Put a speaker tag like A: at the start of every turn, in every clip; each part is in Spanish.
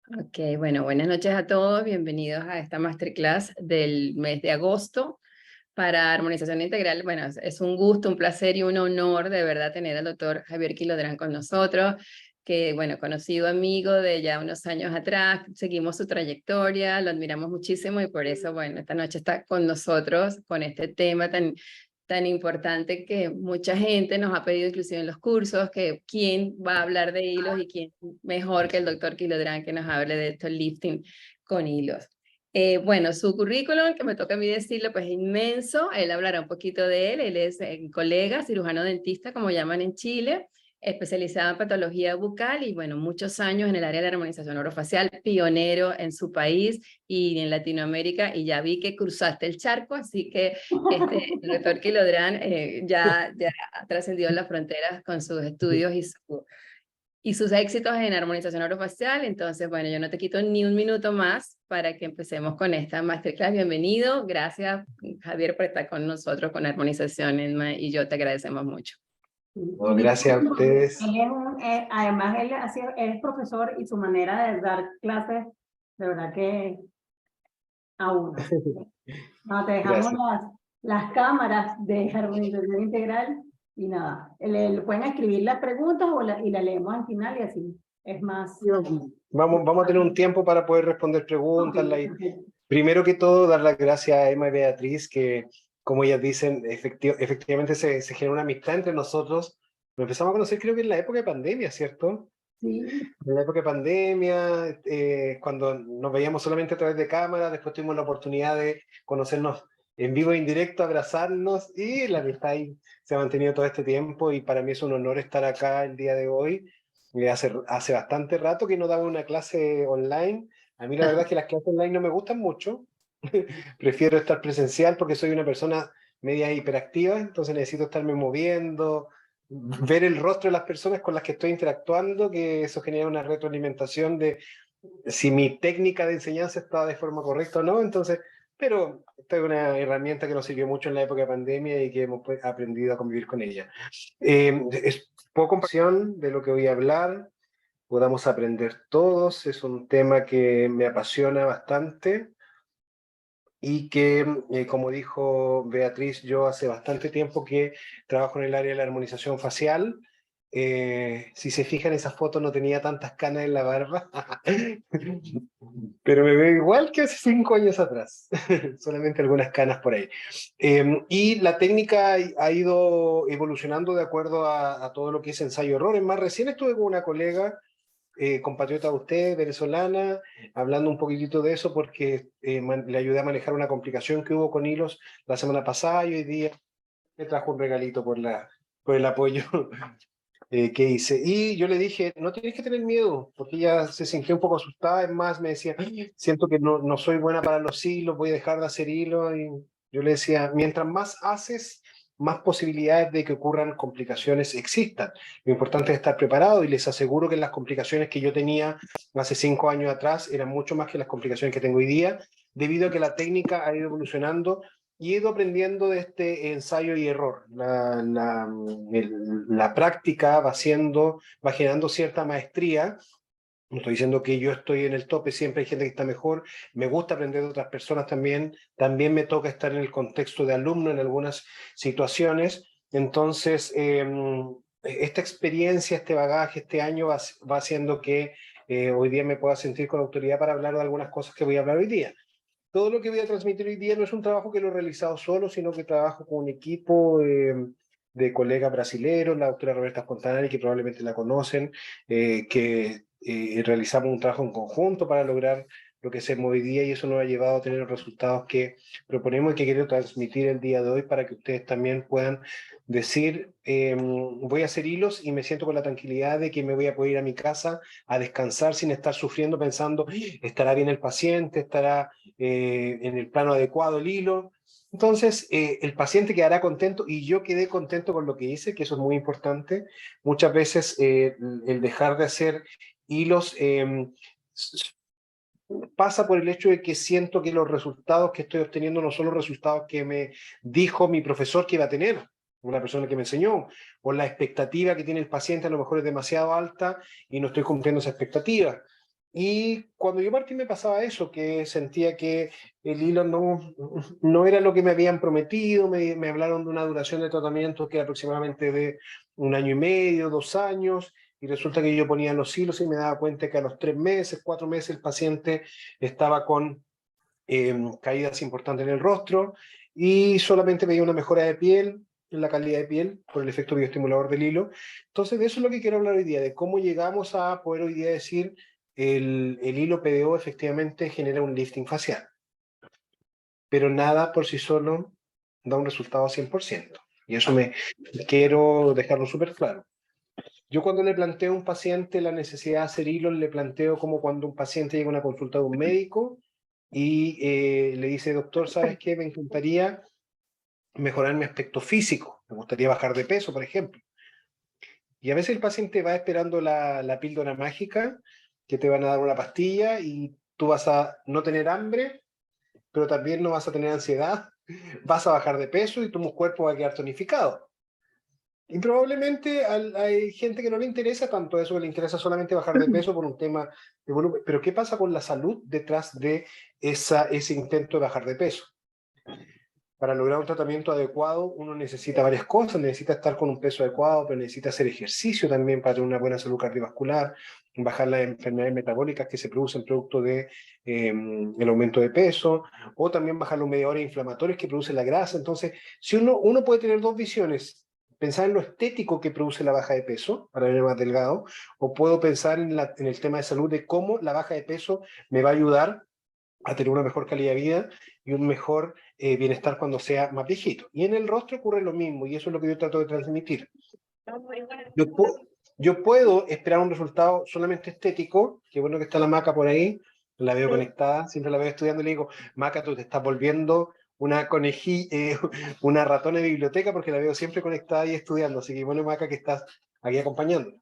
A: Ok, bueno, buenas noches a todos. Bienvenidos a esta masterclass del mes de agosto para armonización integral. Bueno, es un gusto, un placer y un honor de verdad tener al doctor Javier Quilodrán con nosotros, que bueno, conocido amigo de ya unos años atrás, seguimos su trayectoria, lo admiramos muchísimo y por eso, bueno, esta noche está con nosotros con este tema tan importante que mucha gente nos ha pedido inclusive en los cursos, que quién va a hablar de hilos y quién mejor que el doctor Quilodrán que nos hable de esto, lifting con hilos. Bueno, su currículum, que me toca a mí decirlo, pues es inmenso. Él hablará un poquito de él. Él es colega, cirujano dentista, como llaman en Chile, especializado en patología bucal y, bueno, muchos años en el área de la armonización orofacial, pionero en su país y en Latinoamérica. Y ya vi que cruzaste el charco, así que el doctor Quilodrán ya ha trascendido las fronteras con sus estudios y sus éxitos en armonización orofacial. Entonces, bueno, yo no te quito ni un minuto más para que empecemos con esta masterclass. Bienvenido. Gracias, Javier, por estar con nosotros con armonización, Emma, y yo te agradecemos mucho.
B: No, gracias a ustedes.
C: Además, él es profesor y su manera de dar clases, de verdad que a uno. No, te dejamos
B: Gracias.
C: las cámaras de armonización integral y nada, le pueden escribir las preguntas y la leemos al final y así es más.
B: Vamos a tener un tiempo para poder responder preguntas.
C: Ok, perfecto.
B: Primero que todo, dar las gracias a Emma y Beatriz, que como ellas dicen, efectivamente se genera una amistad entre nosotros. Nos empezamos a conocer creo que en la época de pandemia, ¿cierto?
C: Sí,
B: En la época de pandemia, cuando nos veíamos solamente a través de cámara, después tuvimos la oportunidad de conocernos en vivo e indirecto, abrazarnos, y la amistad ahí se ha mantenido todo este tiempo, y para mí es un honor estar acá el día de hoy. Hace bastante rato que no daba una clase online. A mí la verdad es que las clases online no me gustan mucho. Prefiero estar presencial porque soy una persona media hiperactiva, entonces necesito estarme moviendo, ver el rostro de las personas con las que estoy interactuando, que eso genera una retroalimentación de si mi técnica de enseñanza está de forma correcta o no. Entonces, pero esta es una herramienta que nos sirvió mucho en la época de pandemia y que hemos aprendido a convivir con ella. Es poco compasión de lo que voy a hablar, podamos aprender todos, es un tema que me apasiona bastante y que, como dijo Beatriz, yo hace bastante tiempo que trabajo en el área de la armonización facial. Si se fijan, esa foto no tenía tantas canas en la barba, pero me veo igual que hace 5 años atrás, solamente algunas canas por ahí. Y la técnica ha ido evolucionando de acuerdo a todo lo que es ensayo-error. Más recién estuve con una colega compatriota de usted, venezolana, hablando un poquitito de eso porque le ayudé a manejar una complicación que hubo con hilos la semana pasada, y hoy día me trajo un regalito por el apoyo que hice. Y yo le dije, no tienes que tener miedo, porque ella se sintió un poco asustada. Es más, me decía, siento que no soy buena para los hilos, voy a dejar de hacer hilos. Y yo le decía, mientras más haces, más posibilidades de que ocurran complicaciones existan. Lo importante es estar preparado, y les aseguro que las complicaciones que yo tenía hace 5 años atrás eran mucho más que las complicaciones que tengo hoy día, debido a que la técnica ha ido evolucionando y he ido aprendiendo de este ensayo y error. La práctica va generando cierta maestría. No estoy diciendo que yo estoy en el tope, siempre hay gente que está mejor. Me gusta aprender de otras personas también. También me toca estar en el contexto de alumno en algunas situaciones. Entonces, esta experiencia, este bagaje, este año va haciendo que hoy día me pueda sentir con autoridad para hablar de algunas cosas que voy a hablar hoy día. Todo lo que voy a transmitir hoy día no es un trabajo que lo he realizado solo, sino que trabajo con un equipo de colegas brasileños, la doctora Roberta Fontanari, que probablemente la conocen, que realizamos un trabajo en conjunto para lograr lo que hacemos hoy día, y eso nos ha llevado a tener los resultados que proponemos y que quiero transmitir el día de hoy para que ustedes también puedan decir, voy a hacer hilos y me siento con la tranquilidad de que me voy a poder ir a mi casa a descansar sin estar sufriendo pensando, ¿estará bien el paciente? ¿Estará en el plano adecuado el hilo? Entonces, el paciente quedará contento y yo quedé contento con lo que hice, que eso es muy importante. Muchas veces el dejar de hacer hilos pasa por el hecho de que siento que los resultados que estoy obteniendo no son los resultados que me dijo mi profesor que iba a tener, una persona que me enseñó, o la expectativa que tiene el paciente a lo mejor es demasiado alta y no estoy cumpliendo esa expectativa. Y cuando yo partí me pasaba eso, que sentía que el hilo no era lo que me habían prometido, me hablaron de una duración de tratamiento que era aproximadamente de 1 año y medio, 2 años, y resulta que yo ponía los hilos y me daba cuenta que a los 3 meses, 4 meses el paciente estaba con caídas importantes en el rostro y solamente veía una mejora de piel, en la calidad de piel, por el efecto bioestimulador del hilo. Entonces, de eso es lo que quiero hablar hoy día, de cómo llegamos a poder hoy día decir el hilo PDO efectivamente genera un lifting facial. Pero nada por sí solo da un resultado 100%. Y eso quiero dejarlo súper claro. Yo cuando le planteo a un paciente la necesidad de hacer hilos, le planteo como cuando un paciente llega a una consulta de un médico y le dice, doctor, ¿sabes qué? Me encantaría mejorar mi aspecto físico. Me gustaría bajar de peso, por ejemplo. Y a veces el paciente va esperando la píldora mágica, que te van a dar una pastilla y tú vas a no tener hambre, pero también no vas a tener ansiedad, vas a bajar de peso y tu cuerpo va a quedar tonificado. Y probablemente hay gente que no le interesa tanto eso, que le interesa solamente bajar de peso por un tema de volumen. Pero ¿qué pasa con la salud detrás de ese intento de bajar de peso? Para lograr un tratamiento adecuado uno necesita varias cosas, necesita estar con un peso adecuado, pero necesita hacer ejercicio también para tener una buena salud cardiovascular, bajar las enfermedades metabólicas que se producen producto de el aumento de peso, o también bajar los mediadores inflamatorios que produce la grasa. Entonces, si uno puede tener dos visiones, pensar en lo estético que produce la baja de peso para verme más delgado, o puedo pensar en el tema de salud de cómo la baja de peso me va a ayudar a tener una mejor calidad de vida y un mejor bienestar cuando sea más viejito. Y en el rostro ocurre lo mismo, y eso es lo que yo trato de transmitir. Yo, yo puedo esperar un resultado solamente estético, qué bueno que está la Maca por ahí, la veo conectada, siempre la veo estudiando y le digo, Maca, tú te estás volviendo una una ratona de biblioteca porque la veo siempre conectada y estudiando, así que bueno, Maca, que estás aquí acompañando.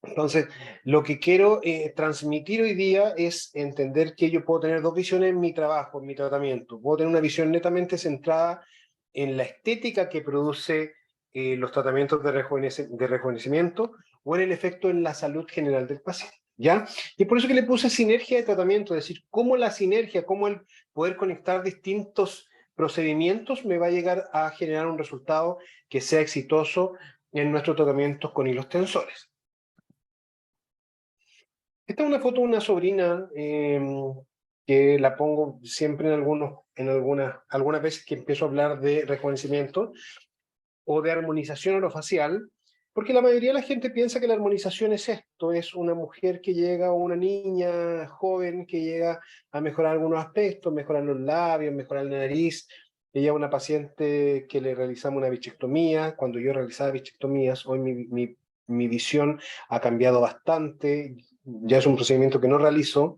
B: Entonces, lo que quiero transmitir hoy día es entender que yo puedo tener dos visiones en mi trabajo, en mi tratamiento. Puedo tener una visión netamente centrada en la estética que produce los tratamientos de rejuvenecimiento o en el efecto en la salud general del paciente. ¿Ya? Y por eso que le puse sinergia de tratamiento, es decir, cómo la sinergia, cómo el poder conectar distintos procedimientos me va a llegar a generar un resultado que sea exitoso en nuestros tratamientos con hilos tensores. Esta es una foto de una sobrina que la pongo siempre en algunas veces que empiezo a hablar de rejuvenecimiento o de armonización orofacial, porque la mayoría de la gente piensa que la armonización es esto, es una mujer que llega, o una niña joven que llega a mejorar algunos aspectos, mejorar los labios, mejorar la nariz. Ella es una paciente que le realizamos una bichectomía. Cuando yo realizaba bichectomías, hoy mi visión ha cambiado bastante. Ya es un procedimiento que no realizo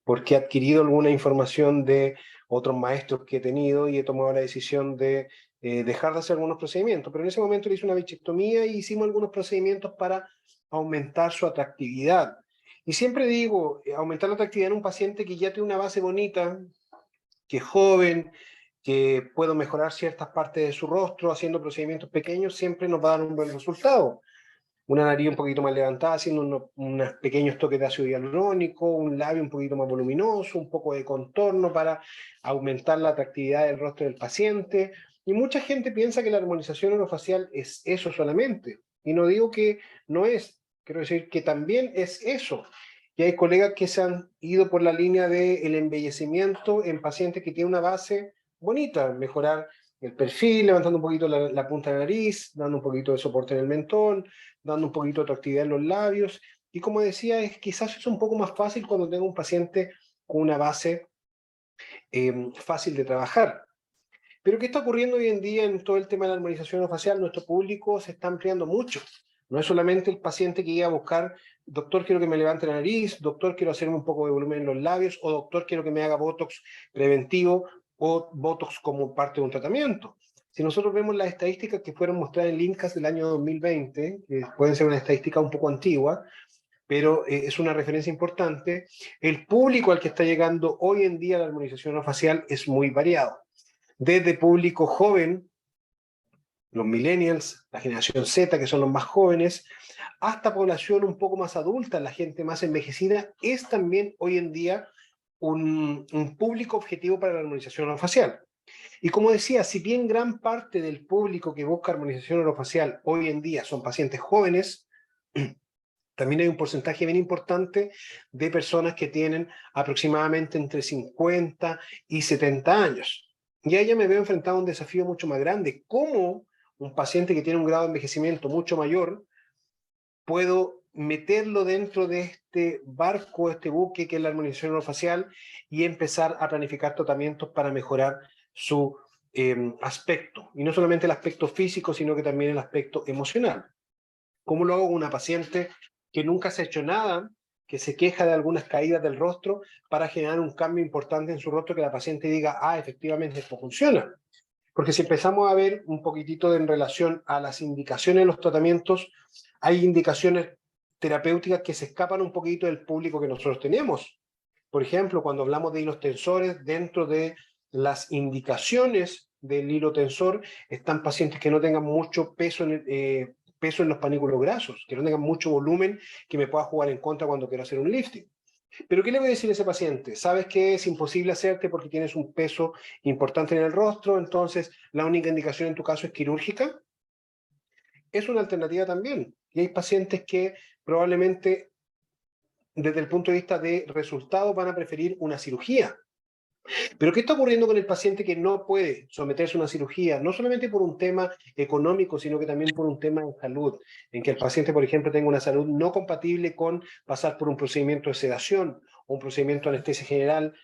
B: porque he adquirido alguna información de otros maestros que he tenido y he tomado la decisión de dejar de hacer algunos procedimientos. Pero en ese momento le hice una bichectomía y hicimos algunos procedimientos para aumentar su atractividad. Y siempre digo, aumentar la atractividad en un paciente que ya tiene una base bonita, que es joven, que puedo mejorar ciertas partes de su rostro haciendo procedimientos pequeños, siempre nos va a dar un buen resultado. Una nariz un poquito más levantada, haciendo unos pequeños toques de ácido hialurónico, un labio un poquito más voluminoso, un poco de contorno para aumentar la atractividad del rostro del paciente. Y mucha gente piensa que la armonización orofacial es eso solamente. Y no digo que no es, quiero decir que también es eso. Y hay colegas que se han ido por la línea del embellecimiento en pacientes que tienen una base bonita, mejorar el perfil, levantando un poquito la punta de la nariz, dando un poquito de soporte en el mentón, dando un poquito de atractividad en los labios. Y como decía, quizás es un poco más fácil cuando tengo un paciente con una base fácil de trabajar. Pero ¿qué está ocurriendo hoy en día en todo el tema de la armonización facial? Nuestro público se está ampliando mucho. No es solamente el paciente que llega a buscar, doctor, quiero que me levante la nariz, doctor, quiero hacerme un poco de volumen en los labios, o doctor, quiero que me haga Botox preventivo o Botox como parte de un tratamiento. Si nosotros vemos las estadísticas que fueron mostradas en Lincas del año 2020, que pueden ser una estadística un poco antigua, pero es una referencia importante, el público al que está llegando hoy en día la armonización facial es muy variado. Desde público joven, los millennials, la generación Z, que son los más jóvenes, hasta población un poco más adulta, la gente más envejecida, es también hoy en día un público objetivo para la armonización orofacial. Y como decía, si bien gran parte del público que busca armonización orofacial hoy en día son pacientes jóvenes, también hay un porcentaje bien importante de personas que tienen aproximadamente entre 50 y 70 años. Y ahí ya me veo enfrentado a un desafío mucho más grande. ¿Cómo un paciente que tiene un grado de envejecimiento mucho mayor puedo meterlo dentro de este barco, este buque que es la armonización orofacial y empezar a planificar tratamientos para mejorar su aspecto? Y no solamente el aspecto físico, sino que también el aspecto emocional. ¿Cómo lo hago con una paciente que nunca se ha hecho nada, que se queja de algunas caídas del rostro, para generar un cambio importante en su rostro, que la paciente diga, ah, efectivamente esto funciona? Porque si empezamos a ver un poquitito en relación a las indicaciones de los tratamientos, hay indicaciones terapéuticas que se escapan un poquito del público que nosotros tenemos. Por ejemplo, cuando hablamos de hilos tensores, dentro de las indicaciones del hilo tensor están pacientes que no tengan mucho peso peso en los panículos grasos, que no tengan mucho volumen que me pueda jugar en contra cuando quiero hacer un lifting. Pero ¿qué le voy a decir a ese paciente? ¿Sabes que es imposible hacerte porque tienes un peso importante en el rostro? Entonces, la única indicación en tu caso es quirúrgica. Es una alternativa también. Y hay pacientes que probablemente, desde el punto de vista de resultados, van a preferir una cirugía. Pero ¿qué está ocurriendo con el paciente que no puede someterse a una cirugía? No solamente por un tema económico, sino que también por un tema de salud, en que el paciente, por ejemplo, tenga una salud no compatible con pasar por un procedimiento de sedación o un procedimiento de anestesia general,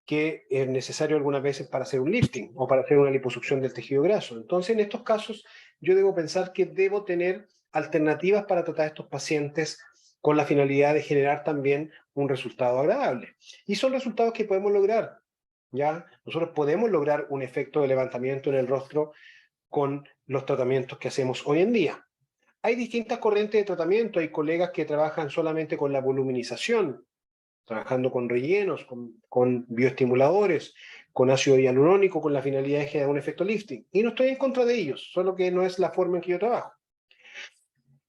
B: que es necesario algunas veces para hacer un lifting o para hacer una liposucción del tejido graso. Entonces, en estos casos, yo debo pensar que debo tener alternativas para tratar a estos pacientes con la finalidad de generar también un resultado agradable. Y son resultados que podemos lograr. ¿Ya? Nosotros podemos lograr un efecto de levantamiento en el rostro con los tratamientos que hacemos hoy en día. Hay distintas corrientes de tratamiento. Hay colegas que trabajan solamente con la voluminización, trabajando con rellenos, con bioestimuladores, con ácido hialurónico, con la finalidad de generar un efecto lifting. Y no estoy en contra de ellos, solo que no es la forma en que yo trabajo.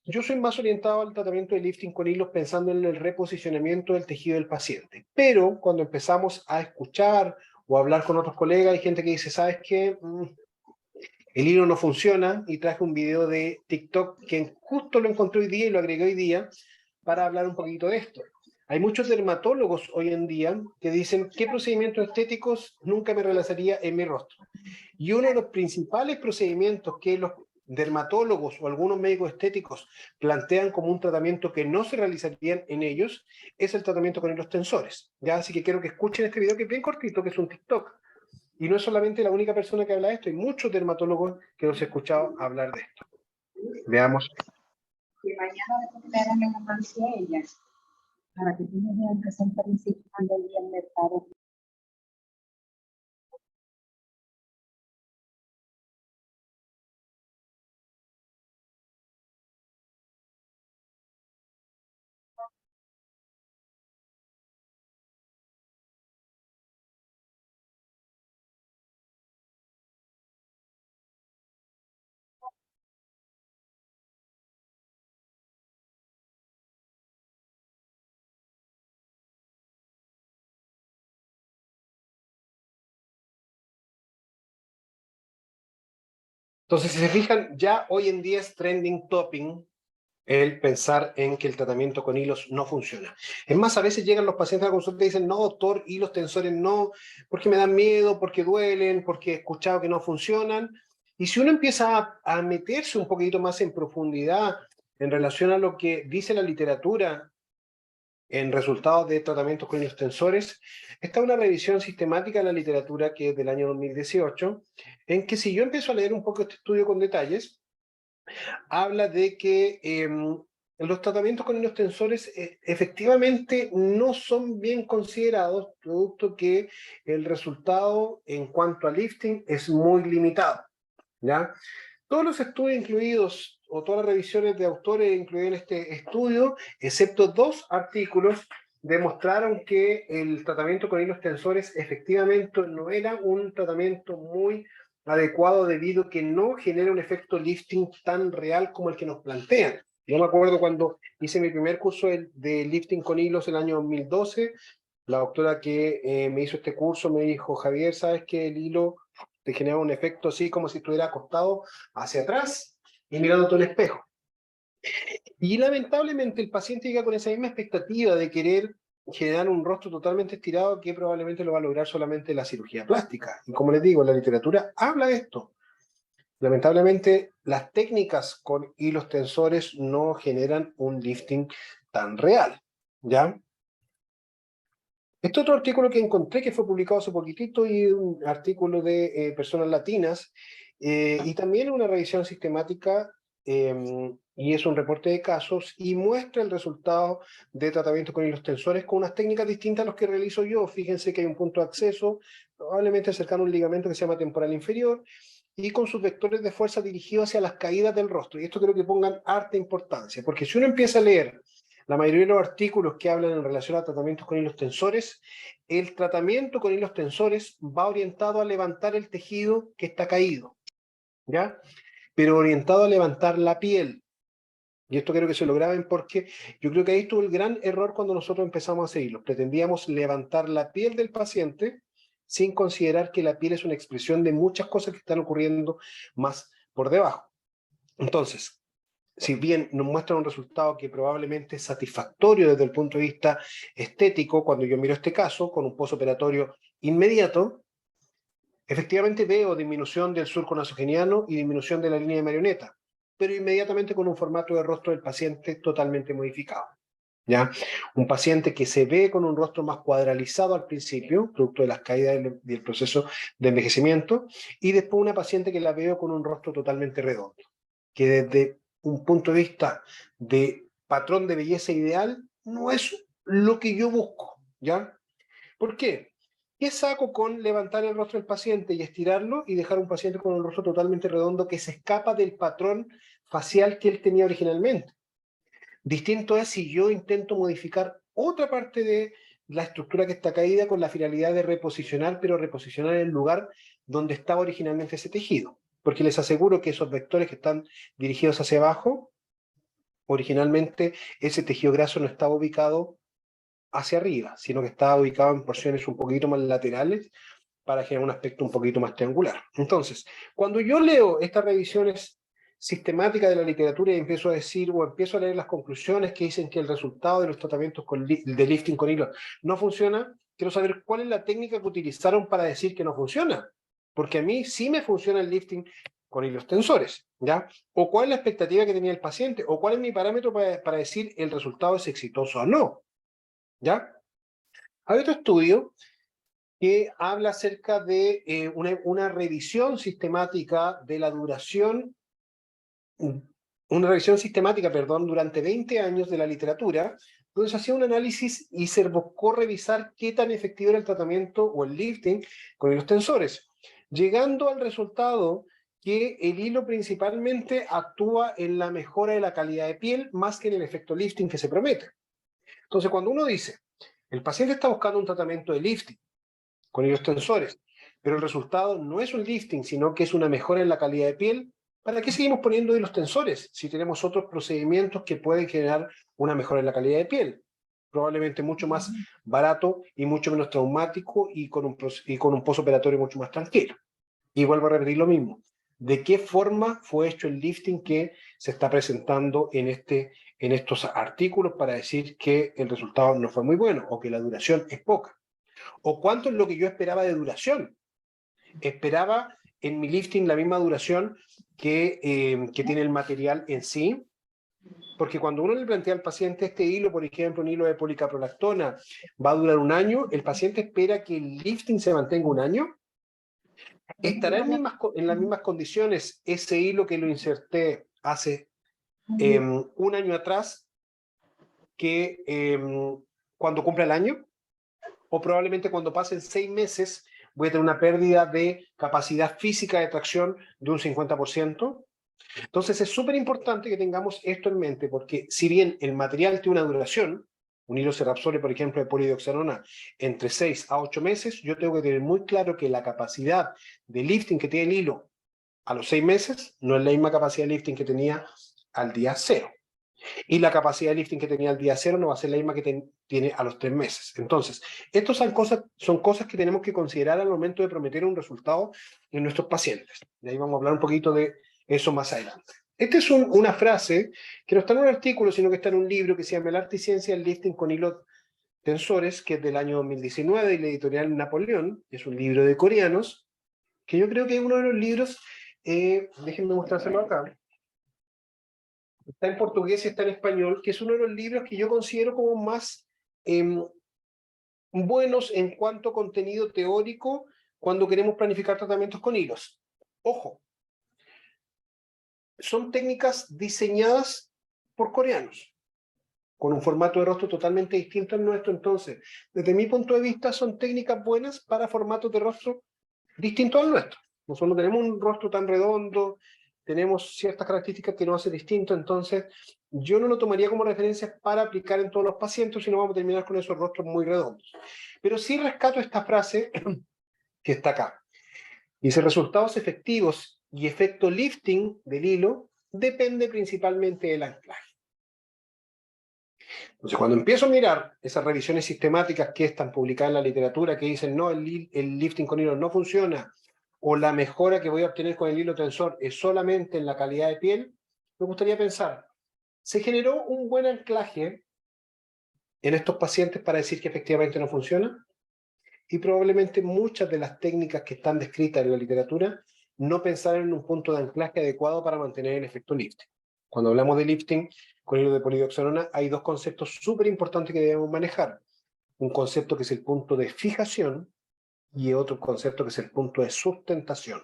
B: Yo soy más orientado al tratamiento de lifting con hilos pensando en el reposicionamiento del tejido del paciente. Pero cuando empezamos a escuchar o a hablar con otros colegas, hay gente que dice, ¿sabes qué? El hilo no funciona, y traje un video de TikTok que justo lo encontré hoy día y lo agregué hoy día para hablar un poquito de esto. Hay muchos dermatólogos hoy en día que dicen, ¿qué procedimientos estéticos nunca me realizaría en mi rostro? Y uno de los principales procedimientos que los dermatólogos o algunos médicos estéticos plantean como un tratamiento que no se realizarían en ellos es el tratamiento con hilos tensores. ¿Ya? Así que quiero que escuchen este video, que es bien cortito, que es un TikTok. Y no es solamente la única persona que habla de esto, hay muchos dermatólogos que los he escuchado hablar de esto. Veamos.
D: Que mañana después que le hagan el avance a ellas, para que tú me veas presentar participando en el mercado.
B: Entonces, si se fijan, ya hoy en día es trending topping el pensar en que el tratamiento con hilos no funciona. Es más, a veces llegan los pacientes a la consulta y dicen, no, doctor, hilos tensores no, porque me dan miedo, porque duelen, porque he escuchado que no funcionan. Y si uno empieza a meterse un poquito más en profundidad en relación a lo que dice la literatura en resultados de tratamientos con hilos tensores, está una revisión sistemática de la literatura que es del año 2018, en que si yo empiezo a leer un poco este estudio con detalles, habla de que los tratamientos con hilos tensores efectivamente no son bien considerados, producto que el resultado en cuanto a lifting es muy limitado, ¿ya? Todos los estudios incluidos, o todas las revisiones de autores incluidas en este estudio, excepto 2 artículos, demostraron que el tratamiento con hilos tensores efectivamente no era un tratamiento muy adecuado, debido a que no genera un efecto lifting tan real como el que nos plantean. Yo me acuerdo cuando hice mi primer curso de lifting con hilos en el año 2012, la doctora que me hizo este curso me dijo, Javier, ¿sabes que el hilo te genera un efecto así como si estuviera acostado hacia atrás y mirando todo el espejo? Y lamentablemente el paciente llega con esa misma expectativa de querer generar un rostro totalmente estirado que probablemente lo va a lograr solamente la cirugía plástica. Y como les digo, la literatura habla de esto. Lamentablemente, las técnicas con hilos tensores no generan un lifting tan real, ¿ya? Este otro artículo que encontré que fue publicado hace poquitito y un artículo de personas latinas y también una revisión sistemática y es un reporte de casos y muestra el resultado de tratamiento con hilos tensores con unas técnicas distintas a las que realizo yo. Fíjense que hay un punto de acceso, probablemente cercano a un ligamento que se llama temporal inferior, y con sus vectores de fuerza dirigidos hacia las caídas del rostro. Y esto creo que pongan harta importancia, porque si uno empieza a leer la mayoría de los artículos que hablan en relación a tratamientos con hilos tensores, el tratamiento con hilos tensores va orientado a levantar el tejido que está caído, ¿ya? Pero orientado a levantar la piel. Y esto quiero que se lo graben porque yo creo que ahí estuvo el gran error cuando nosotros empezamos a hacer hilos. Pretendíamos levantar la piel del paciente sin considerar que la piel es una expresión de muchas cosas que están ocurriendo más por debajo. Entonces, si bien nos muestra un resultado que probablemente es satisfactorio desde el punto de vista estético, cuando yo miro este caso con un postoperatorio inmediato, efectivamente veo disminución del surco nasogeniano y disminución de la línea de marioneta, pero inmediatamente con un formato de rostro del paciente totalmente modificado. ¿Ya? Un paciente que se ve con un rostro más cuadralizado al principio, producto de las caídas del proceso de envejecimiento, y después una paciente que la veo con un rostro totalmente redondo, que desde un punto de vista de patrón de belleza ideal no es lo que yo busco, ¿ya? ¿Por qué? ¿Qué saco con levantar el rostro del paciente y estirarlo y dejar un paciente con un rostro totalmente redondo que se escapa del patrón facial que él tenía originalmente? Distinto es si yo intento modificar otra parte de la estructura que está caída con la finalidad de reposicionar, pero reposicionar en el lugar donde estaba originalmente ese tejido. Porque les aseguro que esos vectores que están dirigidos hacia abajo, originalmente ese tejido graso no estaba ubicado hacia arriba, sino que estaba ubicado en porciones un poquito más laterales para generar un aspecto un poquito más triangular. Entonces, cuando yo leo estas revisiones sistemáticas de la literatura y empiezo a decir o empiezo a leer las conclusiones que dicen que el resultado de los tratamientos de lifting con hilos no funciona, quiero saber cuál es la técnica que utilizaron para decir que no funciona. Porque a mí sí me funciona el lifting con hilos tensores, ¿ya? O cuál es la expectativa que tenía el paciente, o cuál es mi parámetro para decir el resultado es exitoso o no, ¿ya? Hay otro estudio que habla acerca de una revisión sistemática de la duración, durante 20 años de la literatura, donde se hacía un análisis y se buscó revisar qué tan efectivo era el tratamiento o el lifting con los tensores, llegando al resultado que el hilo principalmente actúa en la mejora de la calidad de piel más que en el efecto lifting que se promete. Entonces, cuando uno dice, el paciente está buscando un tratamiento de lifting con hilos tensores, pero el resultado no es un lifting, sino que es una mejora en la calidad de piel, ¿para qué seguimos poniendo hilos tensores si tenemos otros procedimientos que pueden generar una mejora en la calidad de piel? Probablemente mucho más barato y mucho menos traumático y con un postoperatorio mucho más tranquilo. Y vuelvo a repetir lo mismo. ¿De qué forma fue hecho el lifting que se está presentando en estos artículos para decir que el resultado no fue muy bueno o que la duración es poca? ¿O cuánto es lo que yo esperaba de duración? Esperaba en mi lifting la misma duración que tiene el material en sí, porque cuando uno le plantea al paciente este hilo, por ejemplo, un hilo de policaprolactona, va a durar un año, el paciente espera que el lifting se mantenga un año. ¿Estará en las mismas condiciones ese hilo que lo inserté hace un año atrás que cuando cumpla el año? O probablemente cuando pasen 6 meses voy a tener una pérdida de capacidad física de tracción de un 50%. Entonces es súper importante que tengamos esto en mente, porque si bien el material tiene una duración, un hilo se reabsorbe, por ejemplo, de polidioxanona entre 6 a 8 meses, yo tengo que tener muy claro que la capacidad de lifting que tiene el hilo a los 6 meses no es la misma capacidad de lifting que tenía al día 0. Y la capacidad de lifting que tenía al día 0 no va a ser la misma que tiene a los 3 meses. Entonces, estas son cosas que tenemos que considerar al momento de prometer un resultado en nuestros pacientes. Y ahí vamos a hablar un poquito de eso más adelante. Esta es una frase que no está en un artículo, sino que está en un libro que se llama El arte y ciencia del lifting con hilos tensores, que es del año 2019 y la editorial Napoleón, que es un libro de coreanos, que yo creo que es uno de los libros, déjenme mostrárselo acá, está en portugués y está en español, que es uno de los libros que yo considero como más buenos en cuanto a contenido teórico cuando queremos planificar tratamientos con hilos. Ojo, son técnicas diseñadas por coreanos, con un formato de rostro totalmente distinto al nuestro. Entonces, desde mi punto de vista, son técnicas buenas para formatos de rostro distintos al nuestro. Nosotros no tenemos un rostro tan redondo, tenemos ciertas características que nos hacen distinto, entonces yo no lo tomaría como referencia para aplicar en todos los pacientes, sino vamos a terminar con esos rostros muy redondos. Pero sí rescato esta frase que está acá. Dice, resultados efectivos y efecto lifting del hilo depende principalmente del anclaje. Entonces, cuando empiezo a mirar esas revisiones sistemáticas que están publicadas en la literatura, que dicen, no, el lifting con hilo no funciona, o la mejora que voy a obtener con el hilo tensor es solamente en la calidad de piel, me gustaría pensar, ¿se generó un buen anclaje en estos pacientes para decir que efectivamente no funciona? Y probablemente muchas de las técnicas que están descritas en la literatura no pensaron en un punto de anclaje adecuado para mantener el efecto lifting. Cuando hablamos de lifting con hilo de polidoxanona, hay dos conceptos súper importantes que debemos manejar. Un concepto que es el punto de fijación y otro concepto que es el punto de sustentación.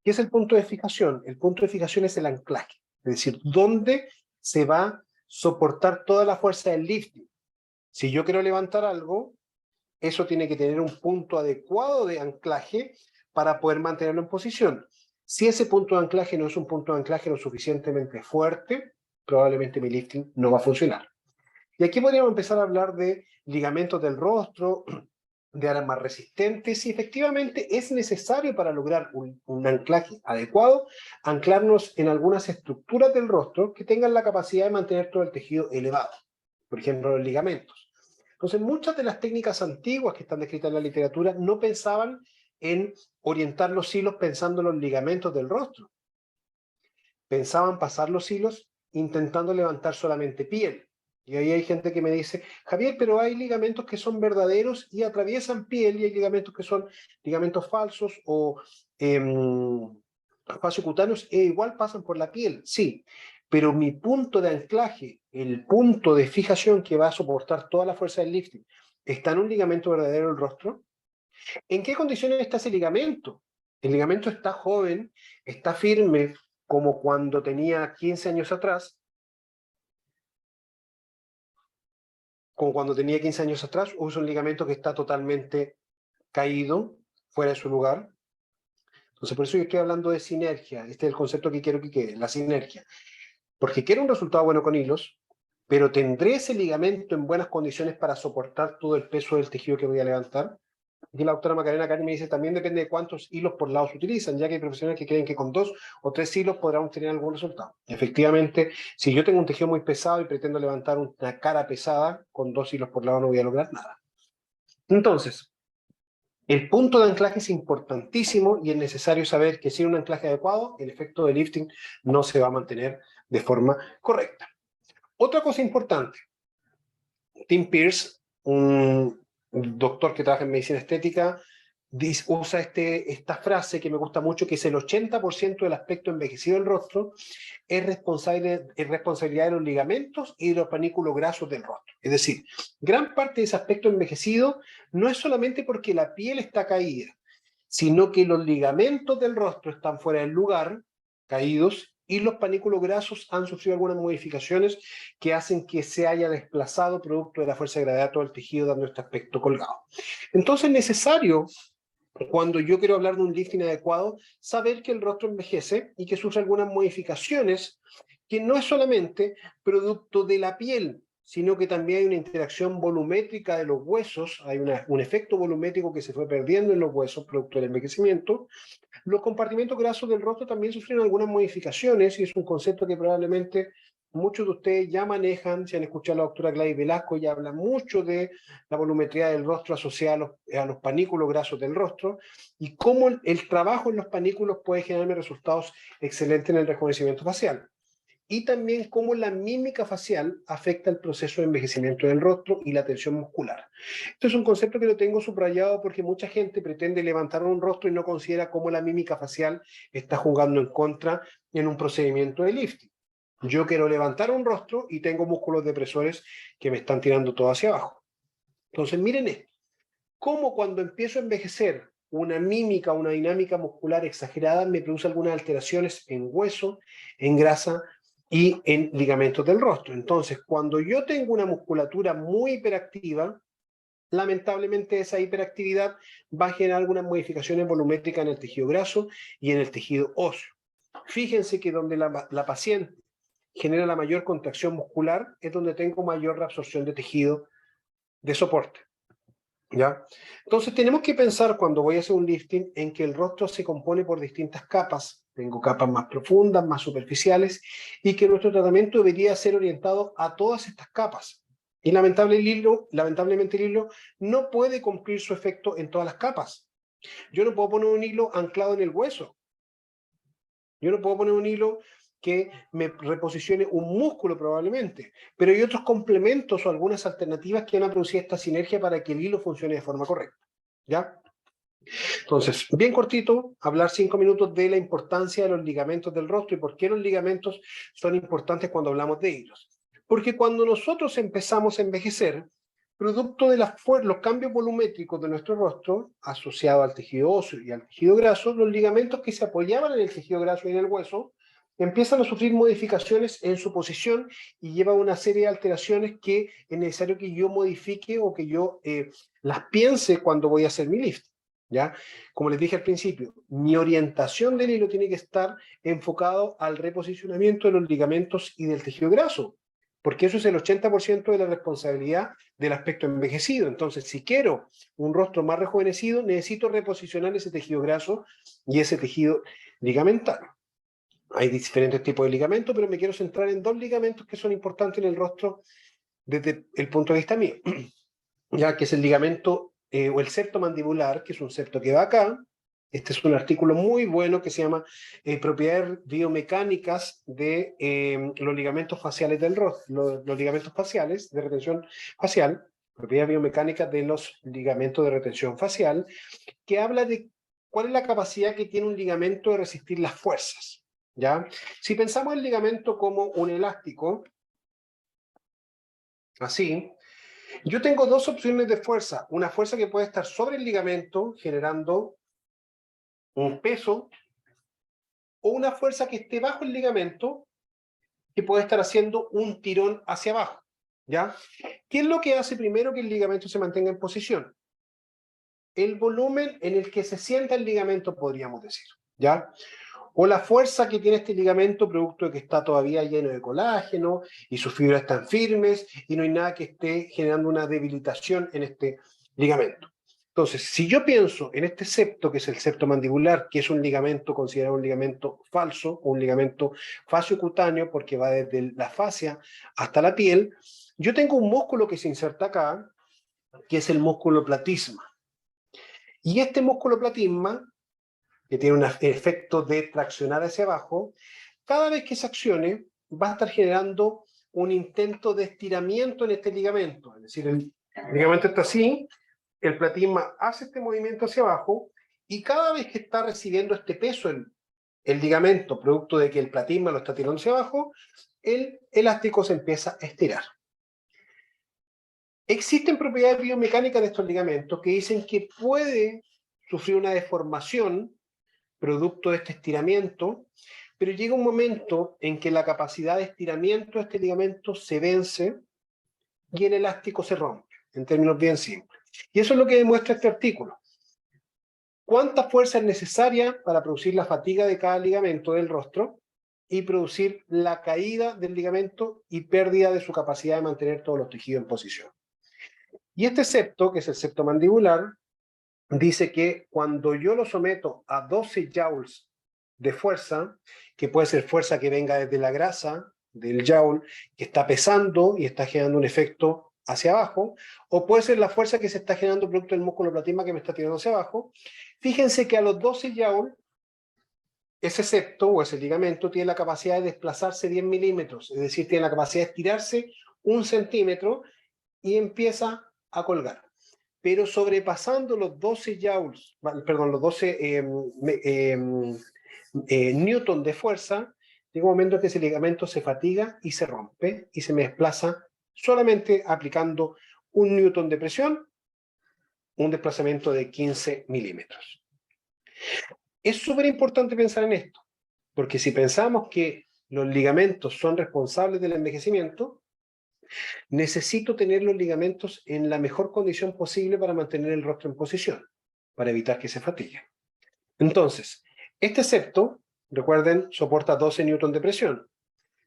B: ¿Qué es el punto de fijación? El punto de fijación es el anclaje, es decir, dónde se va a soportar toda la fuerza del lifting. Si yo quiero levantar algo, eso tiene que tener un punto adecuado de anclaje para poder mantenerlo en posición. Si ese punto de anclaje no es un punto de anclaje lo suficientemente fuerte, probablemente mi lifting no va a funcionar. Y aquí podríamos empezar a hablar de ligamentos del rostro, de armas resistentes, y efectivamente es necesario para lograr un anclaje adecuado, anclarnos en algunas estructuras del rostro que tengan la capacidad de mantener todo el tejido elevado, por ejemplo los ligamentos. Entonces muchas de las técnicas antiguas que están descritas en la literatura no pensaban en orientar los hilos pensando en los ligamentos del rostro. Pensaban pasar los hilos intentando levantar solamente piel. Y ahí hay gente que me dice, Javier, pero hay ligamentos que son verdaderos y atraviesan piel, y hay ligamentos que son ligamentos falsos o fasciocutáneos e igual pasan por la piel. Sí, pero mi punto de anclaje, el punto de fijación que va a soportar toda la fuerza del lifting, ¿está en un ligamento verdadero del rostro? ¿En qué condiciones está ese ligamento? El ligamento está joven, está firme, como cuando tenía 15 años atrás, o es un ligamento que está totalmente caído, fuera de su lugar. Entonces, por eso yo estoy hablando de sinergia. Este es el concepto que quiero que quede, la sinergia. Porque quiero un resultado bueno con hilos, pero ¿tendré ese ligamento en buenas condiciones para soportar todo el peso del tejido que voy a levantar? Y la doctora Macarena Cari me dice, también depende de cuántos hilos por lado se utilizan, ya que hay profesionales que creen que con 2 o 3 hilos podrán tener algún resultado. Efectivamente, si yo tengo un tejido muy pesado y pretendo levantar una cara pesada, con 2 hilos por lado no voy a lograr nada. Entonces, el punto de anclaje es importantísimo y es necesario saber que sin un anclaje adecuado, el efecto de lifting no se va a mantener de forma correcta. Otra cosa importante, Tim Pierce, un doctor que trabaja en medicina estética, usa esta frase que me gusta mucho, que es el 80% del aspecto envejecido del rostro es responsabilidad de los ligamentos y de los panículos grasos del rostro. Es decir, gran parte de ese aspecto envejecido no es solamente porque la piel está caída, sino que los ligamentos del rostro están fuera del lugar, caídos, y los panículos grasos han sufrido algunas modificaciones que hacen que se haya desplazado producto de la fuerza de gravedad todo el tejido, dando este aspecto colgado. Entonces es necesario, cuando yo quiero hablar de un lifting adecuado, saber que el rostro envejece y que sufre algunas modificaciones que no es solamente producto de la piel, sino que también hay una interacción volumétrica de los huesos, hay un efecto volumétrico que se fue perdiendo en los huesos producto del envejecimiento. Los compartimentos grasos del rostro también sufrieron algunas modificaciones, y es un concepto que probablemente muchos de ustedes ya manejan, si han escuchado a la doctora Gladys Velasco, ella habla mucho de la volumetría del rostro asociada a los panículos grasos del rostro y cómo el trabajo en los panículos puede generarme resultados excelentes en el rejuvenecimiento facial. Y también cómo la mímica facial afecta el proceso de envejecimiento del rostro y la tensión muscular. Esto es un concepto que lo tengo subrayado porque mucha gente pretende levantar un rostro y no considera cómo la mímica facial está jugando en contra en un procedimiento de lifting. Yo quiero levantar un rostro y tengo músculos depresores que me están tirando todo hacia abajo. Entonces, miren esto. Cómo cuando empiezo a envejecer, una mímica, una dinámica muscular exagerada me produce algunas alteraciones en hueso, en grasa y en ligamentos del rostro. Entonces, cuando yo tengo una musculatura muy hiperactiva, lamentablemente esa hiperactividad va a generar algunas modificaciones volumétricas en el tejido graso y en el tejido óseo. Fíjense que donde la paciente genera la mayor contracción muscular es donde tengo mayor reabsorción de tejido de soporte. ¿Ya? Entonces tenemos que pensar cuando voy a hacer un lifting en que el rostro se compone por distintas capas. Tengo capas más profundas, más superficiales, y que nuestro tratamiento debería ser orientado a todas estas capas. Y lamentablemente el hilo no puede cumplir su efecto en todas las capas. Yo no puedo poner un hilo anclado en el hueso. Yo no puedo poner un hilo que me reposicione un músculo probablemente, pero hay otros complementos o algunas alternativas que van a producir esta sinergia para que el hilo funcione de forma correcta. ¿Ya? Entonces, bien cortito, hablar 5 minutos de la importancia de los ligamentos del rostro y por qué los ligamentos son importantes cuando hablamos de hilos. Porque cuando nosotros empezamos a envejecer, producto de los cambios volumétricos de nuestro rostro, asociado al tejido óseo y al tejido graso, los ligamentos que se apoyaban en el tejido graso y en el hueso, empiezan a sufrir modificaciones en su posición y lleva una serie de alteraciones que es necesario que yo modifique o que yo las piense cuando voy a hacer mi lift. ¿Ya? Como les dije al principio, mi orientación del hilo tiene que estar enfocado al reposicionamiento de los ligamentos y del tejido graso, porque eso es el 80% de la responsabilidad del aspecto envejecido. Entonces, si quiero un rostro más rejuvenecido, necesito reposicionar ese tejido graso y ese tejido ligamentario. Hay diferentes tipos de ligamentos, pero me quiero centrar en 2 ligamentos que son importantes en el rostro desde el punto de vista mío, ya que es el ligamento o el septo mandibular, que es un septo que va acá. Este es un artículo muy bueno que se llama Propiedades biomecánicas de los ligamentos faciales del rostro, los ligamentos faciales de retención facial, propiedades biomecánicas de los ligamentos de retención facial, que habla de cuál es la capacidad que tiene un ligamento de resistir las fuerzas. ¿Ya? Si pensamos el ligamento como un elástico, así, yo tengo 2 opciones de fuerza. Una fuerza que puede estar sobre el ligamento, generando un peso, o una fuerza que esté bajo el ligamento, que puede estar haciendo un tirón hacia abajo. ¿Ya? ¿Qué es lo que hace primero que el ligamento se mantenga en posición? El volumen en el que se sienta el ligamento, podríamos decir. ¿Ya? O la fuerza que tiene este ligamento producto de que está todavía lleno de colágeno y sus fibras están firmes y no hay nada que esté generando una debilitación en este ligamento. Entonces, si yo pienso en este septo, que es el septo mandibular, que es un ligamento considerado un ligamento falso o un ligamento faciocutáneo porque va desde la fascia hasta la piel, yo tengo un músculo que se inserta acá, que es el músculo platisma. Y este músculo platisma, que tiene un efecto de traccionar hacia abajo, cada vez que se accione va a estar generando un intento de estiramiento en este ligamento. Es decir, el ligamento está así, el platisma hace este movimiento hacia abajo y cada vez que está recibiendo este peso el ligamento, producto de que el platisma lo está tirando hacia abajo, el elástico se empieza a estirar. Existen propiedades biomecánicas de estos ligamentos que dicen que puede sufrir una deformación producto de este estiramiento, pero llega un momento en que la capacidad de estiramiento de este ligamento se vence y el elástico se rompe, en términos bien simples. Y eso es lo que demuestra este artículo. ¿Cuánta fuerza es necesaria para producir la fatiga de cada ligamento del rostro y producir la caída del ligamento y pérdida de su capacidad de mantener todos los tejidos en posición? Y este septo, que es el septo mandibular, dice que cuando yo lo someto a 12 joules de fuerza, que puede ser fuerza que venga desde la grasa del yawl que está pesando y está generando un efecto hacia abajo, o puede ser la fuerza que se está generando producto del músculo platino que me está tirando hacia abajo. Fíjense que a los 12 yawl, ese septo o ese ligamento tiene la capacidad de desplazarse 10 milímetros, es decir, tiene la capacidad de estirarse 1 centímetro y empieza a colgar. Pero sobrepasando los 12 joules, perdón, los 12 newton de fuerza, llega un momento en que ese ligamento se fatiga y se rompe y se me desplaza solamente aplicando 1 newton de presión, un desplazamiento de 15 milímetros. Es súper importante pensar en esto, porque si pensamos que los ligamentos son responsables del envejecimiento, necesito tener los ligamentos en la mejor condición posible para mantener el rostro en posición, para evitar que se fatigue. Entonces, este septo, recuerden, soporta 12 newton de presión,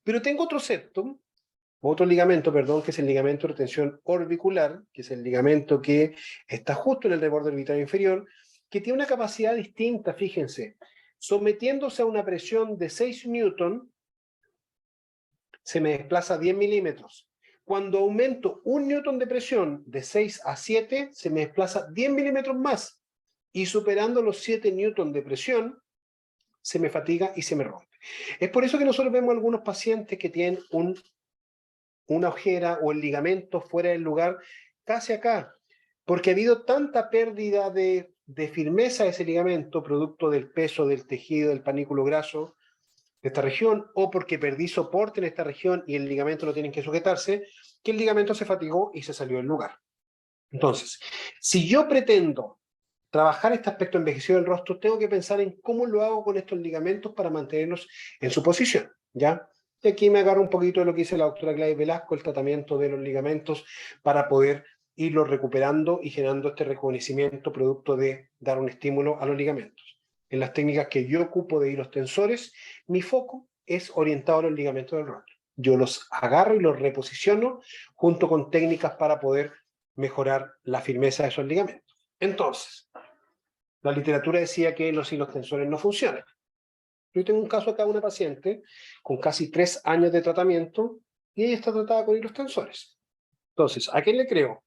B: pero tengo otro septo, otro ligamento, perdón, que es el ligamento de retención orbicular, que es el ligamento que está justo en el reborde orbital inferior, que tiene una capacidad distinta, fíjense. Sometiéndose a una presión de 6 newton, se me desplaza 10 milímetros. Cuando aumento 1 newton de presión de 6 a 7, se me desplaza 10 milímetros más. Y superando los 7 newton de presión, se me fatiga y se me rompe. Es por eso que nosotros vemos algunos pacientes que tienen una ojera o el ligamento fuera del lugar, casi acá, porque ha habido tanta pérdida de firmeza de ese ligamento, producto del peso del tejido, del panículo graso de esta región, o porque perdí soporte en esta región y el ligamento no tiene que sujetarse, que el ligamento se fatigó y se salió del lugar. Entonces, si yo pretendo trabajar este aspecto envejecido del rostro, tengo que pensar en cómo lo hago con estos ligamentos para mantenerlos en su posición, ¿ya? Y aquí me agarro un poquito de lo que dice la doctora Gladys Velasco, el tratamiento de los ligamentos para poder irlos recuperando y generando este rejuvenecimiento producto de dar un estímulo a los ligamentos. En las técnicas que yo ocupo de hilos tensores, mi foco es orientado a los ligamentos del rostro. Yo los agarro y los reposiciono junto con técnicas para poder mejorar la firmeza de esos ligamentos. Entonces, la literatura decía que los hilos tensores no funcionan. Yo tengo un caso acá de una paciente con casi 3 años de tratamiento y ella está tratada con hilos tensores. Entonces, ¿a quién le creo?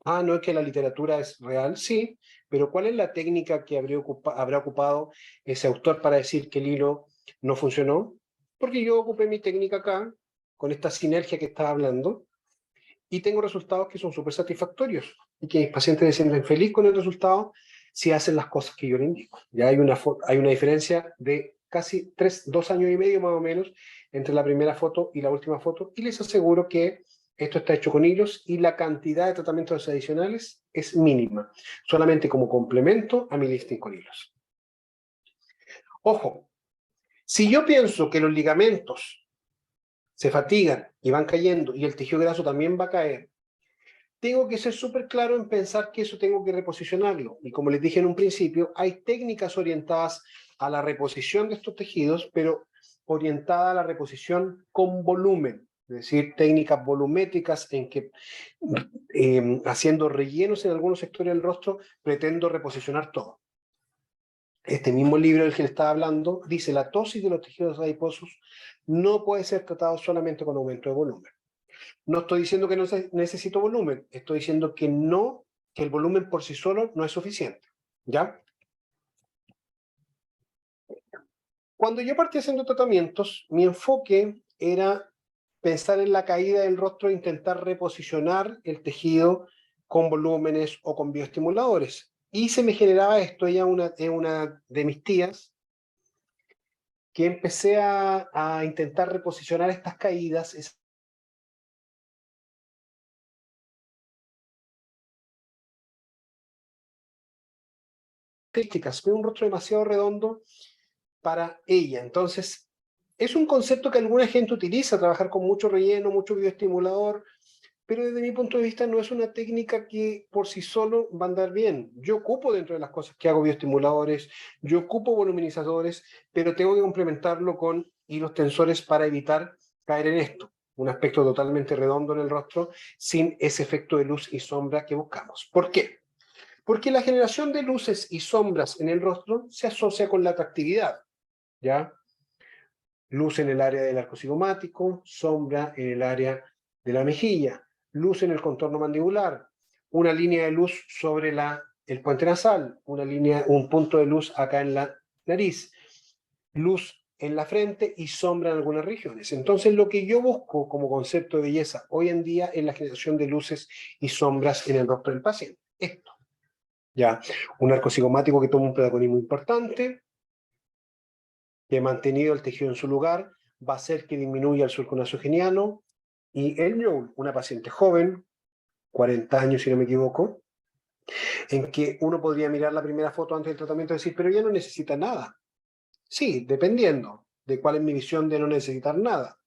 B: Ah, no es que la literatura es real, sí, pero ¿cuál es la técnica que habrá ocupado ese autor para decir que el hilo no funcionó? Porque yo ocupé mi técnica acá, con esta sinergia que estaba hablando, y tengo resultados que son súper satisfactorios y que mis pacientes se sienten felices con el resultado si hacen las cosas que yo les indico. Ya hay una diferencia de casi 2 años y medio más o menos entre la primera foto y la última foto, y les aseguro que esto está hecho con hilos y la cantidad de tratamientos adicionales es mínima, solamente como complemento a mi lifting con hilos. Ojo, si yo pienso que los ligamentos se fatigan y van cayendo y el tejido graso también va a caer, tengo que ser súper claro en pensar que eso tengo que reposicionarlo. Y como les dije en un principio, hay técnicas orientadas a la reposición de estos tejidos, pero orientada a la reposición con volumen, es decir, técnicas volumétricas en que haciendo rellenos en algunos sectores del rostro, pretendo reposicionar todo. Este mismo libro del que le estaba hablando dice: la tosis de los tejidos adiposos no puede ser tratado solamente con aumento de volumen. No estoy diciendo que no necesito volumen, estoy diciendo que no, que el volumen por sí solo no es suficiente, ¿ya? Cuando yo partí haciendo tratamientos, mi enfoque era pensar en la caída del rostro e intentar reposicionar el tejido con volúmenes o con bioestimuladores. Y se me generaba esto. Ella es una de mis tías, que empecé a intentar reposicionar estas caídas, críticas, fue un rostro demasiado redondo para ella. Entonces, es un concepto que alguna gente utiliza, trabajar con mucho relleno, mucho bioestimulador, pero desde mi punto de vista no es una técnica que por sí solo va a andar bien. Yo ocupo dentro de las cosas que hago bioestimuladores, yo ocupo voluminizadores, pero tengo que complementarlo con hilos tensores para evitar caer en esto, un aspecto totalmente redondo en el rostro, sin ese efecto de luz y sombra que buscamos. ¿Por qué? Porque la generación de luces y sombras en el rostro se asocia con la atractividad, ¿ya? luz en el área del arco cigomático, sombra en el área de la mejilla, luz en el contorno mandibular, una línea de luz sobre el puente nasal, un punto de luz acá en la nariz, luz en la frente y sombra en algunas regiones. Entonces, lo que yo busco como concepto de belleza hoy en día es la generación de luces y sombras en el rostro del paciente. Esto. Ya, un arco cigomático que toma un protagonismo importante, que ha mantenido el tejido en su lugar, va a hacer que disminuya el surco nasogeniano, y el Joule, una paciente joven, 40 años si no me equivoco, en que uno podría mirar la primera foto antes del tratamiento y decir, pero ya no necesita nada. Sí, dependiendo de cuál es mi visión de no necesitar nada,